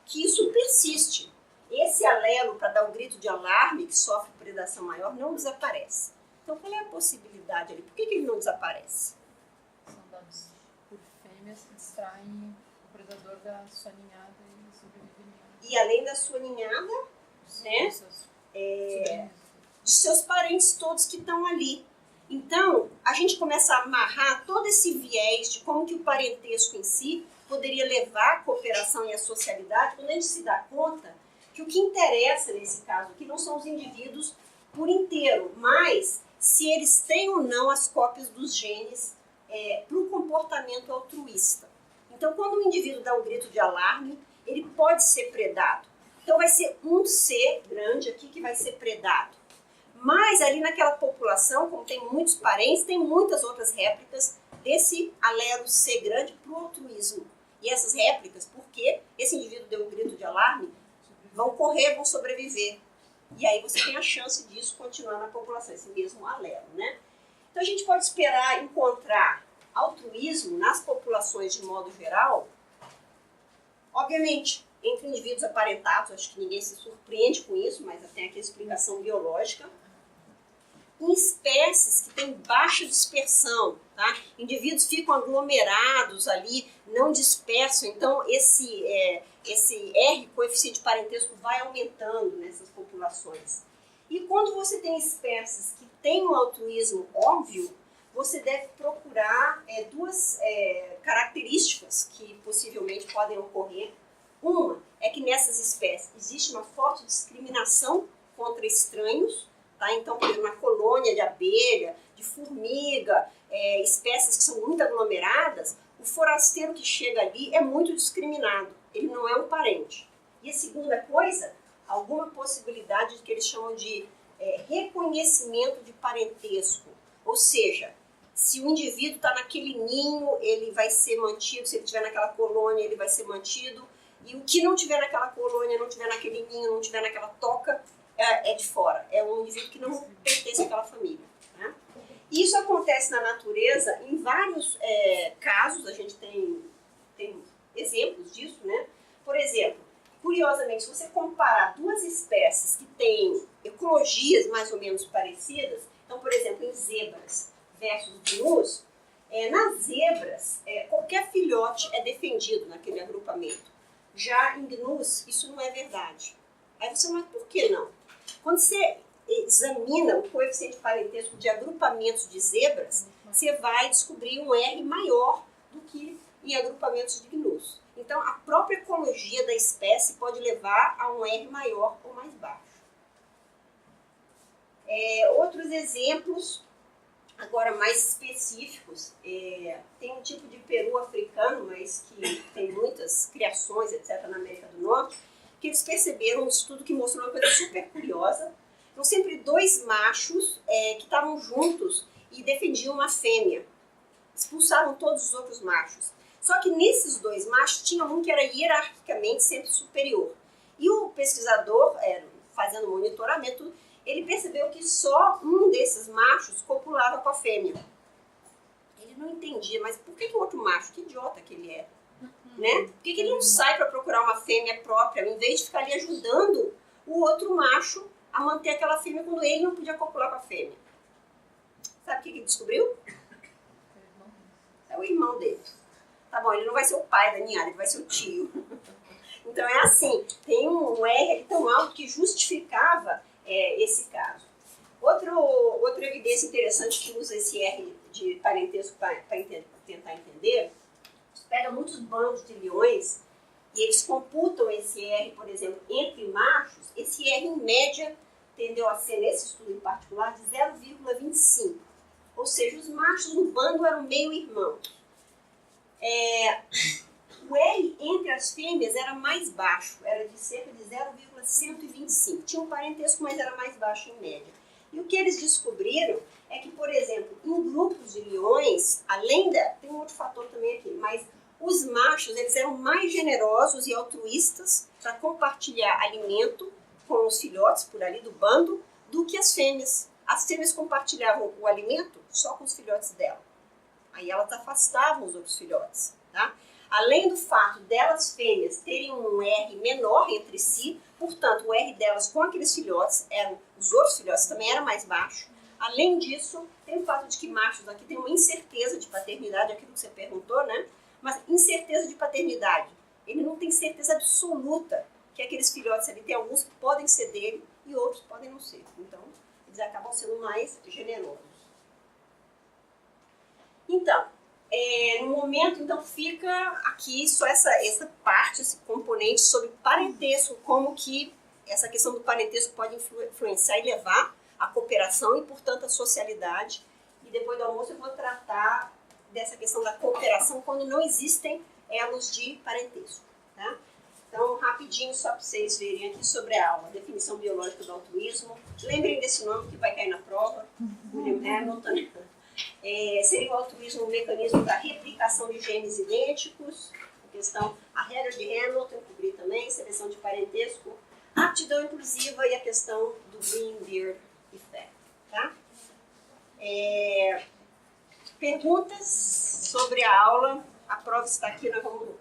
S1: que isso persiste. Esse alelo para dar o grito de alarme, que sofre predação maior, não desaparece. Então, qual é a possibilidade ali? Por que ele não desaparece?
S3: Por fêmeas que distraem o predador da sua ninhada e sobrevivem.
S1: E além da sua ninhada, né, de seus parentes todos que estão ali. Então, a gente começa a amarrar todo esse viés de como que o parentesco em si poderia levar a cooperação e a socialidade, quando a gente se dá conta que o que interessa nesse caso aqui não são os indivíduos por inteiro, mas se eles têm ou não as cópias dos genes para o comportamento altruísta. Então, quando um indivíduo dá um grito de alarme, ele pode ser predado. Então, vai ser um C grande aqui que vai ser predado. Mas ali naquela população, como tem muitos parentes, tem muitas outras réplicas desse alelo C grande para o altruísmo. E essas réplicas, porque esse indivíduo deu um grito de alarme, vão correr, vão sobreviver. E aí você tem a chance disso continuar na população, esse mesmo alelo, né? Então a gente pode esperar encontrar altruísmo nas populações de modo geral, obviamente, entre indivíduos aparentados, acho que ninguém se surpreende com isso, mas tem aqui a explicação biológica. em espécies que têm baixa dispersão, tá? Indivíduos ficam aglomerados ali, não dispersam, então esse R, coeficiente de parentesco, vai aumentando nessas populações. E quando você tem espécies que têm um altruísmo óbvio, você deve procurar duas características que possivelmente podem ocorrer. Uma é que nessas espécies existe uma forte discriminação contra estranhos, tá? Então, por exemplo, na colônia de abelha, de formiga, espécies que são muito aglomeradas, o forasteiro que chega ali é muito discriminado, ele não é um parente. E a segunda coisa, alguma possibilidade de que eles chamam de reconhecimento de parentesco, ou seja, se o indivíduo está naquele ninho, ele vai ser mantido, se ele estiver naquela colônia, ele vai ser mantido, e o que não tiver naquela colônia, não tiver naquele ninho, não tiver naquela toca, é de fora, é um indivíduo que não pertence àquela família. Né? Isso acontece na natureza em vários casos, a gente tem exemplos disso, né? Por exemplo, curiosamente, se você comparar duas espécies que têm ecologias mais ou menos parecidas, então, por exemplo, em zebras versus gnus, nas zebras, qualquer filhote é defendido naquele agrupamento. Já em gnus, isso não é verdade. Aí você fala, mas por que não? Quando você examina o coeficiente parentesco de agrupamentos de zebras, você vai descobrir um R maior do que em agrupamentos de gnus. Então, a própria ecologia da espécie pode levar a um R maior ou mais baixo. Outros exemplos, agora mais específicos, tem um tipo de peru africano, mas que tem muitas criações, etc., na América do Norte, que eles perceberam um estudo que mostrou uma coisa super curiosa. Então, sempre dois machos que estavam juntos e defendiam uma fêmea. Expulsaram todos os outros machos. Só que nesses dois machos, tinha um que era hierarquicamente sempre superior. E o pesquisador, fazendo monitoramento, ele percebeu que só um desses machos copulava com a fêmea. Ele não entendia, mas por que o outro macho, que idiota que ele é? Né? Por que ele não sai para procurar uma fêmea própria, em vez de ficar ali ajudando o outro macho a manter aquela fêmea quando ele não podia copular com a fêmea? Sabe o que ele descobriu? É o irmão dele. Tá bom, ele não vai ser o pai da ninhada, ele vai ser o tio. Então é assim, tem um R tão alto que justificava esse caso. Outra evidência interessante que usa esse R de parentesco para tentar entender, pega muitos bandos de leões e eles computam esse R, por exemplo, entre machos. Esse R, em média, tendeu a ser, nesse estudo em particular, de 0,25. Ou seja, os machos no bando eram meio irmãos. O R entre as fêmeas era mais baixo, era de cerca de 0,125. Tinha um parentesco, mas era mais baixo em média. E o que eles descobriram é que, por exemplo, em grupos de leões, tem um outro fator também aqui, mas os machos, eles eram mais generosos e altruístas para compartilhar alimento com os filhotes por ali do bando do que as fêmeas. As fêmeas compartilhavam o alimento só com os filhotes dela. Aí elas afastavam os outros filhotes, tá? Além do fato delas fêmeas terem um R menor entre si, portanto, o R delas com aqueles filhotes, os outros filhotes também era mais baixo. Além disso, tem o fato de que machos aqui têm uma incerteza de paternidade, aquilo que você perguntou, né? Mas incerteza de paternidade. Ele não tem certeza absoluta que aqueles filhotes ali, tem alguns que podem ser dele e outros podem não ser. Então, eles acabam sendo mais generosos. Então, no momento, então, fica aqui só essa parte, esse componente sobre parentesco, como que essa questão do parentesco pode influenciar e levar à cooperação e, portanto, à socialidade. E depois do almoço eu vou tratar dessa questão da cooperação quando não existem elos de parentesco. Tá? Então, rapidinho, só para vocês verem aqui sobre a aula, definição biológica do altruísmo. Lembrem desse nome que vai cair na prova, William Hamilton. Seria o altruísmo um mecanismo para replicação de genes idênticos, a regra de Hamilton, cobri também, seleção de parentesco, aptidão inclusiva e a questão do Green-Beard Effect. Tá? Perguntas sobre a aula, a prova está aqui, nós vamos